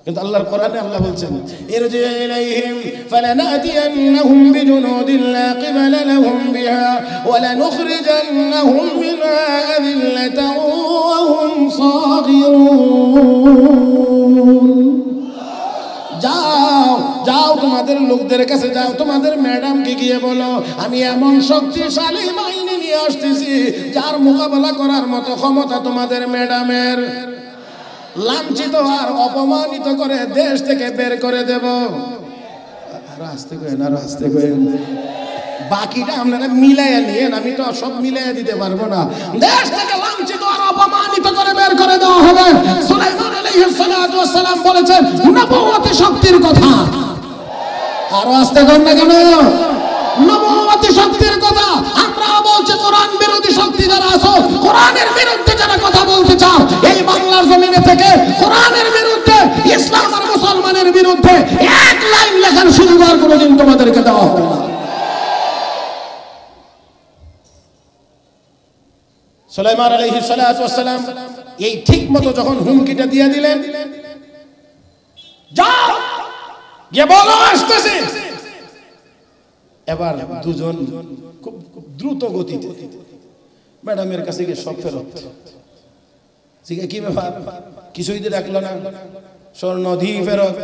কিন্তু আল্লাহর কোরআনে আল্লাহ বলছেন ইরজি ইলাইহিম ফালানাতিয়ান্নাহুম বিজুনুদিন লা কিবালা লাহুম বিহা ওয়া লানুখরিজান্নাহুম মিনহা আযিল্লাতান ওয়া হুম সাগিরুন। যাও যাও, তোমাদের লোকদের কাছে যাও, তোমাদের ম্যাডামকে গিয়ে বলো আমি এমন শক্তিশালী বাহিনী নিয়ে আসতেছি যার মোকাবেলা করার মতো ক্ষমতা তোমাদের ম্যাডামের। লাঞ্ছিত আর অপমানিত করে দেশ থেকে বের করে দেব। আরো আসতে করেন, আরো আসতে করেন। বাকিটা আপনারা মিলাইয়া নিয়েন, আমি তো সব মিলাইয়া দিতে পারবো না। দেশ থেকে লাঞ্ছিত আর অপমানিত করে বের করে দেওয়া হবে। সুলাইমান আলাইহিস সালাতু ওয়াস সালাম বলেছেন নবুয়তি শক্তির কথা। আরো আসতে করেন না কেন? নবুয়তি শক্তির কথা। আমরা বলছি কোরআন বিরোধী শক্তি যারা আছো, কোরআনের বিরুদ্ধে যারা কথা বলতে চাও, এই বাংলার জমিনে থেকে কোরআনের বিরুদ্ধে, ইসলাম আর মুসলমানের বিরুদ্ধে এক লাইন লেখার সুযোগ আর কোনোদিন তোমাদেরকে দেওয়া হবে না। সুলাইমান আলাইহিস সালাতু ওয়াস সালাম এই ঠিক মতো যখন হুমকিটা দিয়ে দিলেন, যাও গিয়ে বলো আসতেছে, এবার দুজন খুব দ্রুত গতিতে ম্যাডামের কাছে গিয়ে সব ফেরত। কি ব্যাপার, কিছুই দিয়ে রাখলো না, স্বর্ণ দিয়ে ফেরত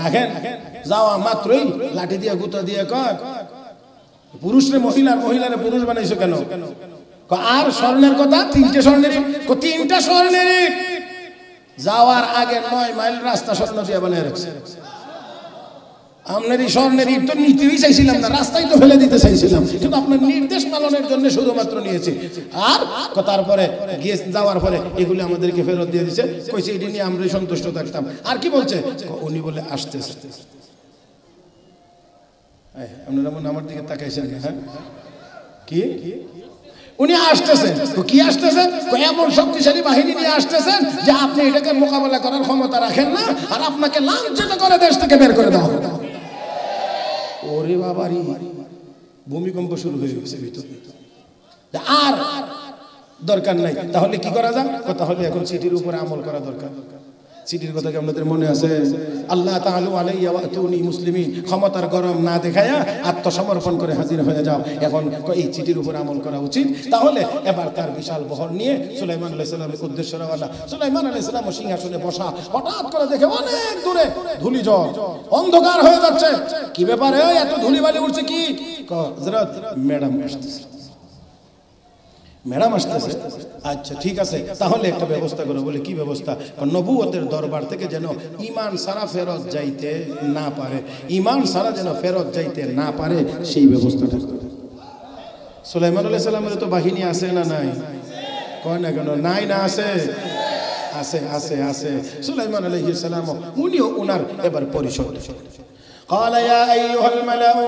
রাখেন। যাওয়া মাত্রই লাঠি দিয়ে গুতা দিয়ে কয় পুরুষরে মহিলার, মহিলারে পুরুষ বানাইছো কেন? আর স্বর্ণের কথা, তিনটা স্বর্ণের ইট। যাওয়ার আগে 9 মাইল রাস্তা স্বর্ণ দিয়ে বানিয়ে রাখছে। আপনার এই স্বর্ণের ইট তো নিতেই চাইছিলাম না, রাস্তায় তো ফেলে দিতে চাইছিলাম, কিন্তু আপনার নির্দেশ পালনের জন্য শুধুমাত্র নিয়েছি। আর তারপরে গিয়ে যাওয়ার পরে এগুলি আমাদেরকে ফেরত দিয়ে দিচ্ছে, কইছে এটি নিয়ে আমরাই সন্তুষ্ট থাকতাম। আর কি বলছে, উনি বলে আসতেছে। আপনারা মনে আমার দিকে তাকাইছেন না? হ্যাঁ, কি উনি আসতেছেন? কি আসতেছেন? এমন শক্তিশালী বাহিনী নিয়ে আসতেছেন যে আপনি এটাকে মোকাবেলা করার ক্ষমতা রাখেন না, আর আপনাকে লাঞ্ছিত করে দেশ থেকে বের করে দেওয়া হবে। ওরে বাবারি, ভূমিকম্প শুরু হয়ে গেছে ভিতরে। আর দরকার নাই, তাহলে কি করা যায়? তাহলে এখন চিঠির উপরে আমল করা দরকার। চিঠির কথা কি আপনাদের মনে আছে? আল্লাহ তাআলা আলাইয়া ওয়া আতুনি মুসলিমিন, ক্ষমতার গরম না দেখায়া আত্মসমর্পণ করে হাজির হয়ে যাও। এখন এই চিঠির উপর আমল করা উচিত। তাহলে এবার তার বিশাল বহর নিয়ে সুলাইমান আলাইহিস সালামের উদ্দেশ্যে রওনা। সুলাইমান আলাইহিস সালাম সিংহাসনে বসা, হঠাৎ করে দেখে অনেক দূরে ধূলিঝড়, অন্ধকার হয়ে যাচ্ছে। কি ব্যাপারে এত ধূলিবালি উঠছে? কি হযরত ম্যাডাম আসতেছে, ম্যাডাম আসতেছে। আচ্ছা ঠিক আছে, তাহলে একটা ব্যবস্থা করো। বলে কি ব্যবস্থা? নবুয়তের দরবার থেকে যেন ঈমান সারা ফেরত যাইতে না পারে, ঈমান সারা যেন ফেরত যাইতে না পারে, সেই ব্যবস্থাটা করো। সুলাইমান আলাইহিস সালামের তো বাহিনী আছে না নাই? কয় না কেন? নাই না আছে? আছে, আছে, আছে। সুলাইমান আলাইহিস সালাম উনিও উনার এবার পরিষদ। قال يا أيها الملأ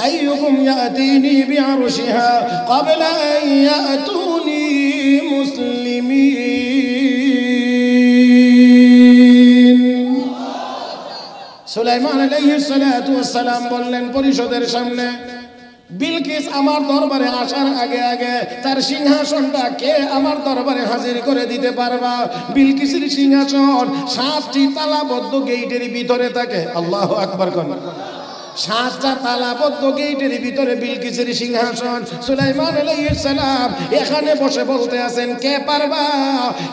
أيكم يأتيني بعرشها قبل أن يأتوني مسلمين। সুলাইমান আলাইহিস সালাতু ওয়াস সালাম বললেন পরিষদের সামনে, বিলকিস আমার দরবারে আসার আগে আগে তার সিংহাসনটা কে আমার দরবারে হাজির করে দিতে পারবা? বিলকিসের সিংহাসন 7টি তালাবদ্ধ গেটের ভিতরে থাকে। আল্লাহু আকবার কোন 7টা তালাবদ্ধ গেটের ভিতরে বিলকিসের সিংহাসন। সুলাইমান আলাইহিস সালাম এখানে বসে বলতে আছেন, কে পারবা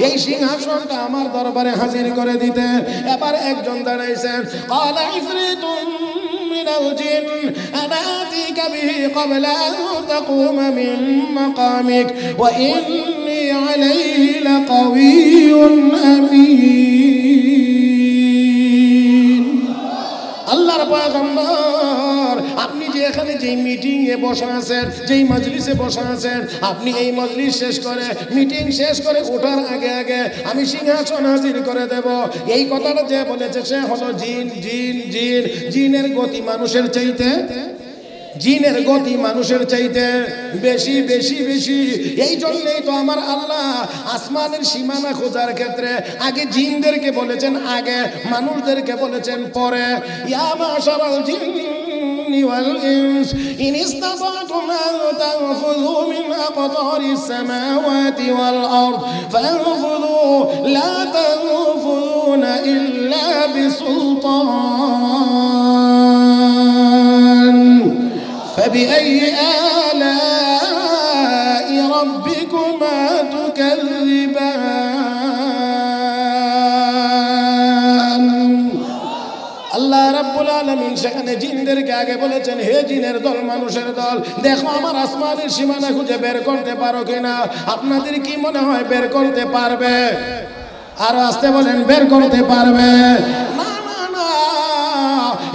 এই সিংহাসনটা আমার দরবারে হাজির করে দিতে? এবার একজন দাঁড়াইছেন, ক্বালা ইফরিতুম মিনাল জিন আনা আতিকা বিহি ক্বাবলা আন তাকুমা মিন মাকামিক ওয়া ইন্নী আলাইহি লাকাওয়িয়্যুন আমিন। আল্লাহর পয়গম্বর, আপনি যে এখানে যেই মিটিং এ বসে আছেন, যেই মজলিসে বসে আছেন, আপনি এই মজলিস শেষ করে, মিটিং শেষ করে ওঠার আগে আগে আমি সিংহাসন হাজির করে দেব, এই কথাটা যে বলেছে সে হলো জিন। জিন জিন জিনের গতি মানুষের চাইতে, জিনের গতি মানুষের চাইতে বেশি বেশি বেশি। এই জন্যই তো আমার আল্লাহ আসমানের সীমানা খোঁজার ক্ষেত্রে আগে জিনদেরকে বলেছেন, আগে মানুষদেরকে বলেছেন পরে। ইয়া মাশারাল জিন্নি ওয়াল ইনস ইন ইসতাতাতুম আন তানফুযু মিন আকতারিস সামাওয়াতি ওয়াল আরদ ফানফুযু লা তানফুযুনা ইল্লা বিসুলতান। فبأي آلاء ربكما تكذبان। আল্লাহ রাব্বুল আলামিন সেখানে জিনদেরকে আগে বলেছেন, হে জিনের দল, মানুষের দল, দেখো আমার আসমানের সীমানা খুঁজে বের করতে পারো কিনা। আপনাদের কি মনে হয় বের করতে পারবে? আর আসতে বলেন, বের করতে পারবে?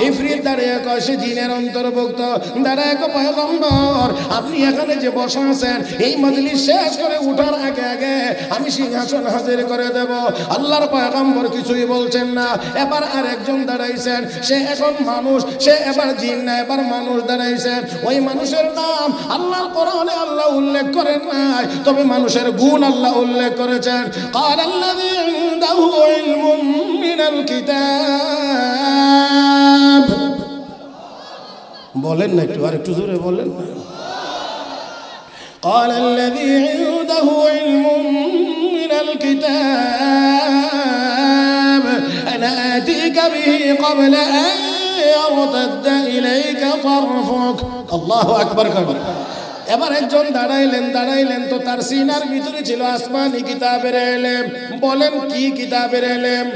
ইফরিত দাঁড়িয়ে কয় সে জিনের অন্তর্ভুক্ত, দাঁড়ায় কয় পয়গম্বর আপনি এখানে যে বসে আছেন এই মজলিস শেষ করে উঠার আগে আগে আমি সিংহাসন হাজির করে দেব। আল্লাহর পয়গম্বর কিছুই বলছেন না। এবার আরেকজন দাঁড়াইছেন, সে এখন মানুষ, সে এবার জিন না এবার মানুষ দাঁড়াইছেন। ওই মানুষের নাম আল্লাহর কোরআনে আল্লাহ উল্লেখ করেন নাই, তবে মানুষের গুণ আল্লাহ উল্লেখ করেছেন। কালাল্লাযী ইনদাহু ইলমুম মিনাল কিতাব। বলেন না একটু, আর একটু জোরে বলেন। কালাল্লাযী ইনদাহু ইলমুম মিনাল কিতাব আনা আতীকা বিহি ক্বাবলা আন ইয়ারতাদ্দা ইলাইকা তারফুক। আল্লাহু আকবার কবির। এবার একজন দাঁড়াইলেন তো তার সিনার ভিতরে ছিল আসমানি কিতাবের ইলম। বলেন কি কিতাবের ইলম?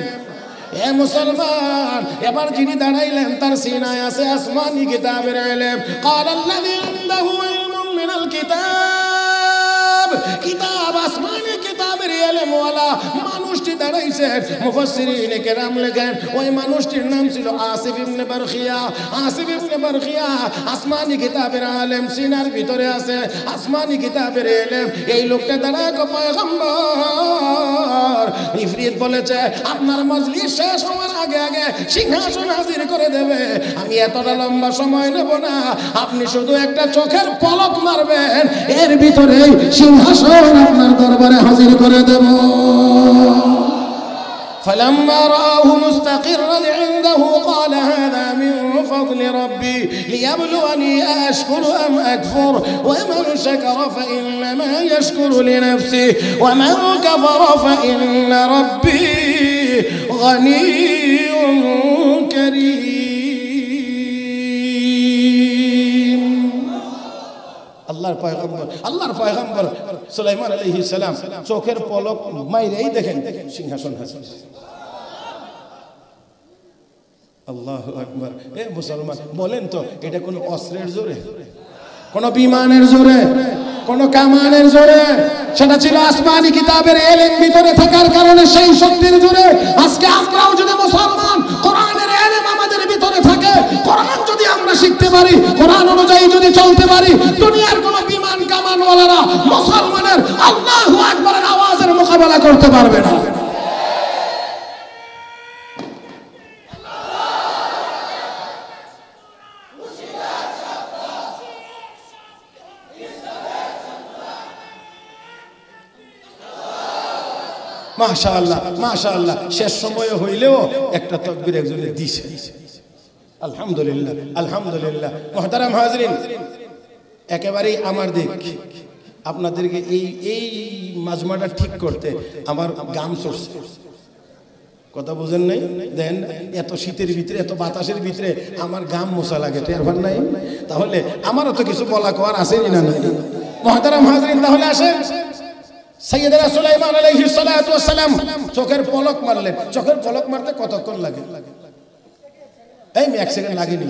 এ মুসলমান, এবার যিনি দাঁড়াইলেন তার সিনায় আছে আসমানি কিতাবের ইলম। কালাল্লাযী ইনদাহু ইলমুম মিনাল কিতাব, কিতাব আসমানি কিতাবের ইলম ওয়ালা মানুষটি দাঁড়াইছে। মুফাসসিরিন কেরাম লেখেন ওই মানুষটির নাম ছিল আসিফ ইবনে বারখিয়া। আসিফ ইবনে বারখিয়া আসমানি কিতাবের আলেম, সিনার ভিতরে আছে আসমানি কিতাবের ইলম। এই লোকটা দাঁড়ায় কয় পয়গম্বর ইফরিত বলেছে আপনার মজলিস শেষ হওয়ার আগে আগে সিংহাসন হাজির করে দেবে। আমি এতটা লম্বা সময় নেব না, আপনি শুধু একটা চোখের পলক মারবেন, এর ভিতরেই সিংহাসন আপনার দরবারে হাজির করে দেব। فلما رآه مستقرا عنده قال هذا من فضل ربي ليبلوني أشكر أم أكفر ومن شكر فإنما يشكر لنفسه ومن كفر فإن ربي غني كريم। আল্লাহর পয়গম্বর সুলাইমান আলাইহিস সালাম চোখের পলক মাইরেই দেখেন সিংহাসন হাজির। আল্লাহু আকবার। এ মুসলমান, বলেন তো এটা কোন অস্ত্রের জোরে, কোন বিমানের জোরে, কোন কামানের জোরে? সেটা ছিল আসমানি কিতাবের ইলম ভিতরে থাকার কারণে সেই শক্তির জোরে। আজকে আমরাও যদি মুসলমান কোরআনের ইলম আমাদের ভিতরে থাকে, কোরআন যদি আমরা শিখতে পারি, কোরআন অনুযায়ী যদি চলতে পারি, দুনিয়ার কোন বিমান কামানওয়ালারা মুসলমানের আল্লাহু আকবারের আওয়াজের মোকাবেলা করতে পারবে না। মাশাআল্লাহ মাশাআল্লাহ। শেষ সময় হইলেও একটা তাকবীর একজনের দিছে। আলহামদুলিল্লাহ আলহামদুলিল্লাহ। মুহতারাম হাজরিন, একেবারেই আমার দিক আপনাদেরকে এই মাজমাটা ঠিক করতে আমার গাম চড়ছে। কথা বুঝেন নাই? দেন এত শীতের ভিতরে, এত বাতাসের ভিতরে আমার গাম মোছা লাগে, টের পান নাই? তাহলে আমারও তো কিছু বলা কওয়ার আছে না? মুহতারাম হাজরিন, তাহলে আসেন সাইয়েদনা সুলাইমান আলাইহিস সালাতু ওয়াস সালাম চোখের পলক মারলেন। চোখের পলক মারতে কতক্ষণ লাগে? এই 1 সেকেন্ড লাগেনি।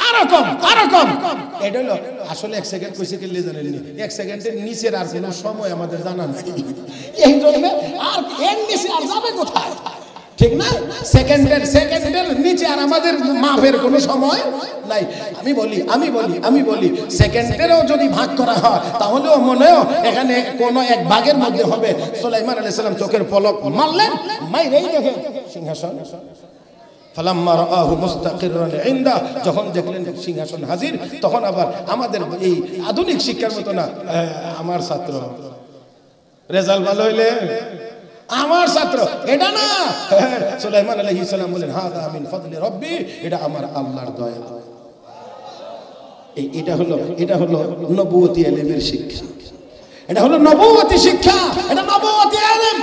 আরো কম। এটা হলো আসলে 1 সেকেন্ড কইছে কেলে জানেননি? 1 সেকেন্ডের নিচের আর কোনো সময় আমাদের জানা নাই। এই জন্য আর এর নিচে আর যাবে কোথায়? ঠিক না? সেকেন্ডের নিচে আর আমাদের মাপের কোনো সময় নাই। আমি বলি সেকেন্ডেরও যদি ভাগ করা হয় তাহলেও মনে হয় এখানে কোনো এক ভাগের মধ্যে হবে। সুলাইমান আলাইহিস সালাম চোখের পলক মারলেন, মাইরেই দেখেন সিংহাসন। ফালাম্মা রাআহু মুস্তাকিররান ইনদা, যখন দেখলেন সিংহাসন হাজির, তখন আবার আমাদের এই আধুনিক শিক্ষার মতো না, আমার ছাত্র রেজাল্ট ভালো হইলে আমার ছাত্র, এটা না। সুলাইমান আলাইহিস সালাম বলেন হাযা মিন ফাদলি রাব্বি, এটা আমার আল্লাহর দয়া। এটা হলো নবুয়তি ইলমের শিক্ষা, এটা হলো নবুয়তি শিক্ষা, এটা নবুয়তি ইলম।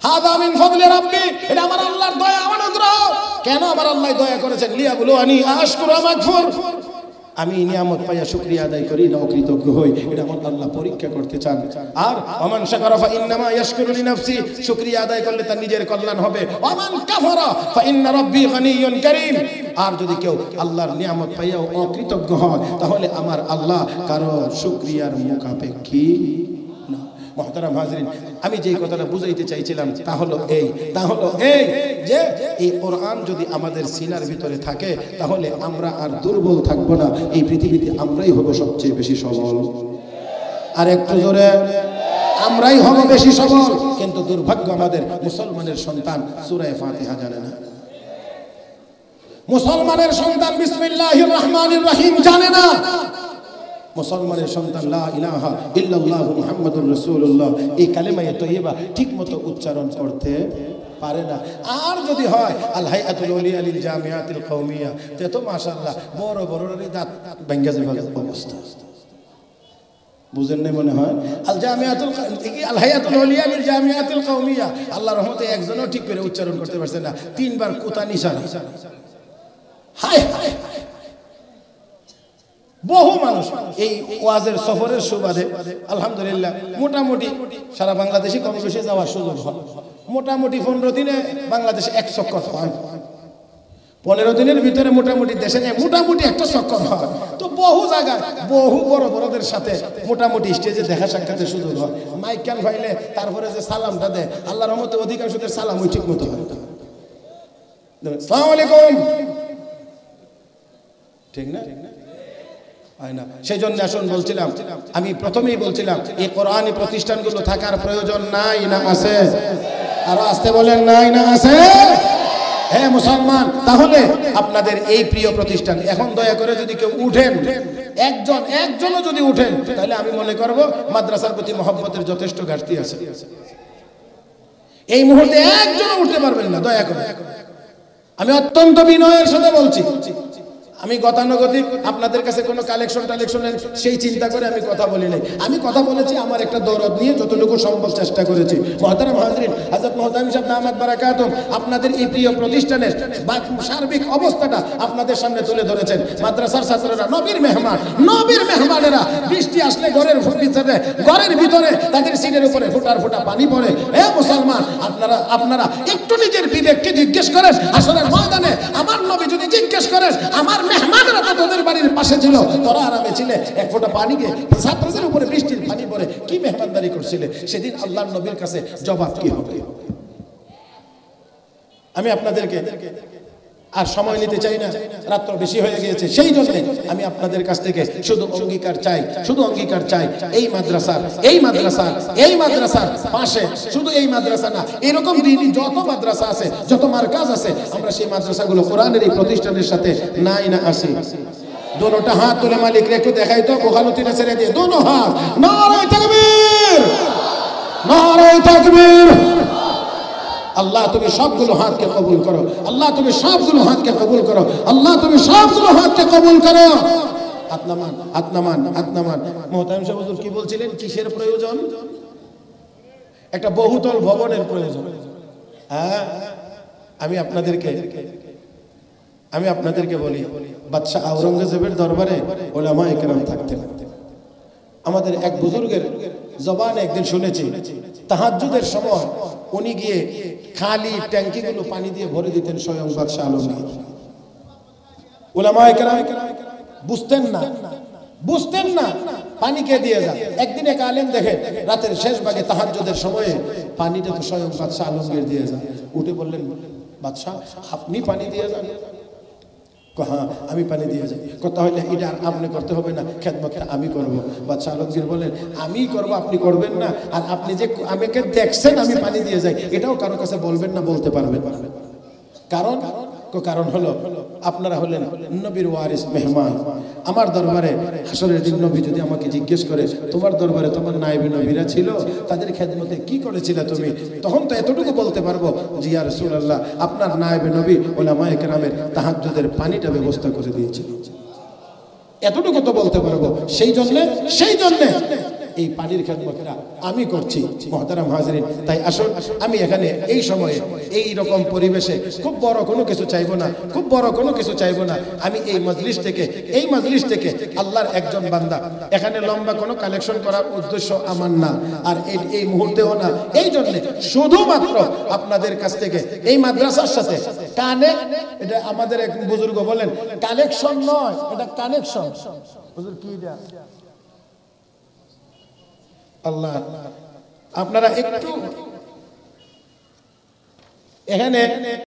হাযা মিন ফাদলি রাব্বি, এটা আমার আল্লাহর দয়া, অনুগ্রহ। কেন আমার আল্লাহ দয়া করেছেন? লিয়াবলুয়ানি আশকুরু আম আকফুর, আমি নিয়ামত পাইয়া শুকরিয়া আদায় করি না অকৃতজ্ঞ হই, এটা আমার আল্লাহ পরীক্ষা করতে চান। আর ওমান শাকারা ফা ইন্নামা ইয়াশকুরু লিনাফসি, শুকরিয়া আদায় করলে তার নিজের কল্যাণ হবে। ওমান কাফারা ফা ইন্না রাব্বি গানিয়্যুন কারীম, আর যদি কেউ আল্লাহর নিয়ামত পাইয়াও অকৃতজ্ঞ হয় তাহলে আমার আল্লাহ কারো শুকরিয়ার মুখাপেক্ষী না। মুহতারাম হাজরিন, আমি যেই কথাটা বুঝাইতে চাইছিলাম তা হলো এই যে এই কোরআন যদি আমাদের সিনার ভিতরে থাকে তাহলে আমরা আর দুর্বল থাকবো না, এই পৃথিবীতে আমরাই হব সবচেয়ে বেশি সবল। আর একটু জোরে, আমরাই হব বেশি সবল। কিন্তু দুর্ভাগ্য আমাদের মুসলমানের সন্তান সূরা ফাতিহা জানে না, মুসলমানের সন্তান বিসমিল্লাহির রহমানির রহিম জানে না, মুসলমানের সন্তান লা ইলাহা ইল্লাল্লাহু মুহাম্মাদুর রাসূলুল্লাহ এই কালেমায়ে তয়্যিবা ঠিকমতো উচ্চারণ করতে পারে না। আর যদি হয় আল হায়াতুল উলিয়া লিল জামিয়াতিল কওমিয়া, তে তো মাশাআল্লাহ বড় বড় দাঁত ভাঙ্গা যাবে অবস্থা। বুঝেন নাই মনে হয়? আল হায়াতুল উলিয়া লিল জামিয়াতিল কওমিয়া, আল্লাহর রহমতে একজনও ঠিক করে উচ্চারণ করতে পারছে না, তিনবার কোতা নিশানা। হায় হায়, বহু মানুষ এই ওয়াজের সফরের সুবাদে আলহামদুলিল্লাহ মোটামুটি সারা বাংলাদেশে কম বেশি যাওয়ার সুযোগ হয়। মোটামুটি 15 দিনে বাংলাদেশে 1 চক্কর হয়, 15 দিনের ভিতরে মোটামুটি দেশে মোটামুটি একটা চক্কর হয়। তো বহু জায়গায় বহু বড় বড়দের সাথে মোটামুটি স্টেজে দেখা সাক্ষাতের সুযোগ হয়। মাইক কান ফাইলে তারপরে যে সালামটা দেয়, আল্লাহর রহমতে অধিকাংশদের সালাম ওই ঠিক মতো হয়। আসসালামু আলাইকুম, ঠিক না? হয় না। সেই জন্য আসুন বলছিলাম, আমি প্রথমেই বলছিলাম এই কোরআনী প্রতিষ্ঠানগুলো থাকার প্রয়োজন নাই না আছে? আরো আসতে বলেন নাই না আছে? হ্যাঁ মুসলমান, তাহলে আপনাদের এই প্রিয় প্রতিষ্ঠান এখন দয়া করে যদি কেউ উঠেন, একজনও যদি উঠেন, তাহলে আমি মনে করব মাদ্রাসার প্রতি মহব্বতের যথেষ্ট ঘাটতি আছে। এই মুহূর্তে একজনও উঠতে পারবেন না, দয়া করে আমি অত্যন্ত বিনয়ের সাথে বলছি। আমি গতানুগতিক আপনাদের কাছে কোনো কালেকশন সেই চিন্তা করে আমি কথা বলি নাই। আমি কথা বলেছি আমার একটা দরদ নিয়ে, যতটুকু সম্ভব চেষ্টা করেছি। মুহতারাম হাজরিন, হযরত মুহতামিম সাহেব দামাত বারাকাতুহু আপনাদের এই প্রিয় প্রতিষ্ঠানের সার্বিক অবস্থাটা আপনাদের সামনে তুলে ধরেছেন। মাদ্রাসার ছাত্ররা নবীর মেহমানেরা বৃষ্টি আসলে ঘরের ভিতরে তাদের সিটের উপরে ফোঁটা পানি পড়ে। হে মুসলমান, আপনারা একটু নিজের বিবেককে জিজ্ঞেস করেন। আসলে ময়দানে আমার নবী যদি জিজ্ঞেস করেন, আমার মেহমানরা তো তোদের বাড়ির পাশে ছিল, তোরা আরামে ছিলে, এক ফোঁটা পানিকে ছাত্রদের উপরে বৃষ্টির পানি পড়ে কি মেহমানদারি করছিলে, সেদিন আল্লাহর নবীর কাছে জবাব কি হবে? আমি আপনাদেরকে আর সময় নিতে চাই না, রাত্র বেশি হয়ে গিয়েছে। সেই জন্য আমি আপনাদের কাছ থেকে শুধু অঙ্গীকার চাই, এই মাদ্রাসার পাশে, শুধু এই মাদ্রাসা না, এরকম দিনই যত মাদ্রাসা আছে, যত মারকাজ আছে, আমরা সেই মাদ্রাসাগুলো কোরআনের এই প্রতিষ্ঠানের সাথে নাই না আসি। দোনোটা হাত তুলে মালিক রেখে দেখাই তো, কোখালুতিটা ছেড়ে দিয়ে দোনো হাত, নারায়ে তাকবীর, নারায়ে তাকবীর। আল্লাহ তুমি সবগুলো হাতকে কবুল করো, আল্লাহ তুমি সবগুলো হাতকে কবুল করো, আল্লাহ তুমি সবগুলো হাতকে কবুল করো। হাত নামান। মুহতামিম সাহেব হুজুর কি বলছিলেন, কিসের প্রয়োজন? একটা বহুতল ভবনের প্রয়োজন। হ্যাঁ, আমি আপনাদেরকে বলি, বাদশাহ আওরঙ্গজেবের দরবারে উলামায়ে কেরাম থাকতেন। আমাদের এক বুজুর্গের জবানে একদিন শুনেছি, তাহাজ্জুদের সময় উনি গিয়ে খালি ট্যাঙ্কিগুলো পানি দিয়ে ভরে দিতেন স্বয়ং বাদশাহ আলমগীর। উলামায়ে কেরাম বুঝতেন না পানি কে দিয়ে যান। একদিন এক আলেম দেখে রাতের শেষ ভাগে তাহাজ্জুদের সময়ে পানিটা তো স্বয়ং বাদশাহ আলমগীর দিয়ে যান। উঠে বললেন, বাদশাহ আপনি পানি দিয়ে যান? হ্যাঁ আমি পানি দিয়ে যাই। তাহলে এটা আপনি করতে হবে না, খেদমতটা আমি করবো। বাদশাহ আলমগীর বলেন, আমি করবো, আপনি করবেন না। আর আপনি যে আমাকে দেখছেন আমি পানি দিয়ে যাই, এটাও কারো কাছে বলবেন না, বলতে পারবেন। কারণ হলো আপনারা হলেন নবীর ওয়ারিস মেহমান। আমার দরবারে হাসরের দিন নবী যদি আমাকে জিজ্ঞেস করে, তোমার দরবারে তোমার নায়েবে নবীরা ছিল, তাদের খেদমতে কি করেছিলে তুমি? তখন তো এতটুকু বলতে পারবো, জি ইয়া রাসূলুল্লাহ, আপনার নায়েবে নবী উলামায়ে কেরামের তাহাজ্জুদের পানিটা ব্যবস্থা করে দিয়েছিল। এতটুকু তো বলতে পারবো। সেই জন্য এই পানির খেদমতটা আমি করছি। মুহতারাম হাজরিন, তাই আসুন আমি এখানে এই সময়ে এই রকম পরিবেশে খুব বড় কোনো কিছু চাইবো না। আমি এই মজলিস থেকে আল্লাহর একজন বান্দা, এখানে লম্বা কোনো কালেকশন করার উদ্দেশ্য আমার না, আর এই মুহূর্তেও না। এই জন্য শুধুমাত্র আপনাদের কাছ থেকে এই মাদ্রাসার সাথে এটা আমাদের এক বুজুর্গ বলেন, কালেকশন নয়, এটা কানেকশন। হুজুর কি এটা? আল্লাহ আপনারা একটু এখানে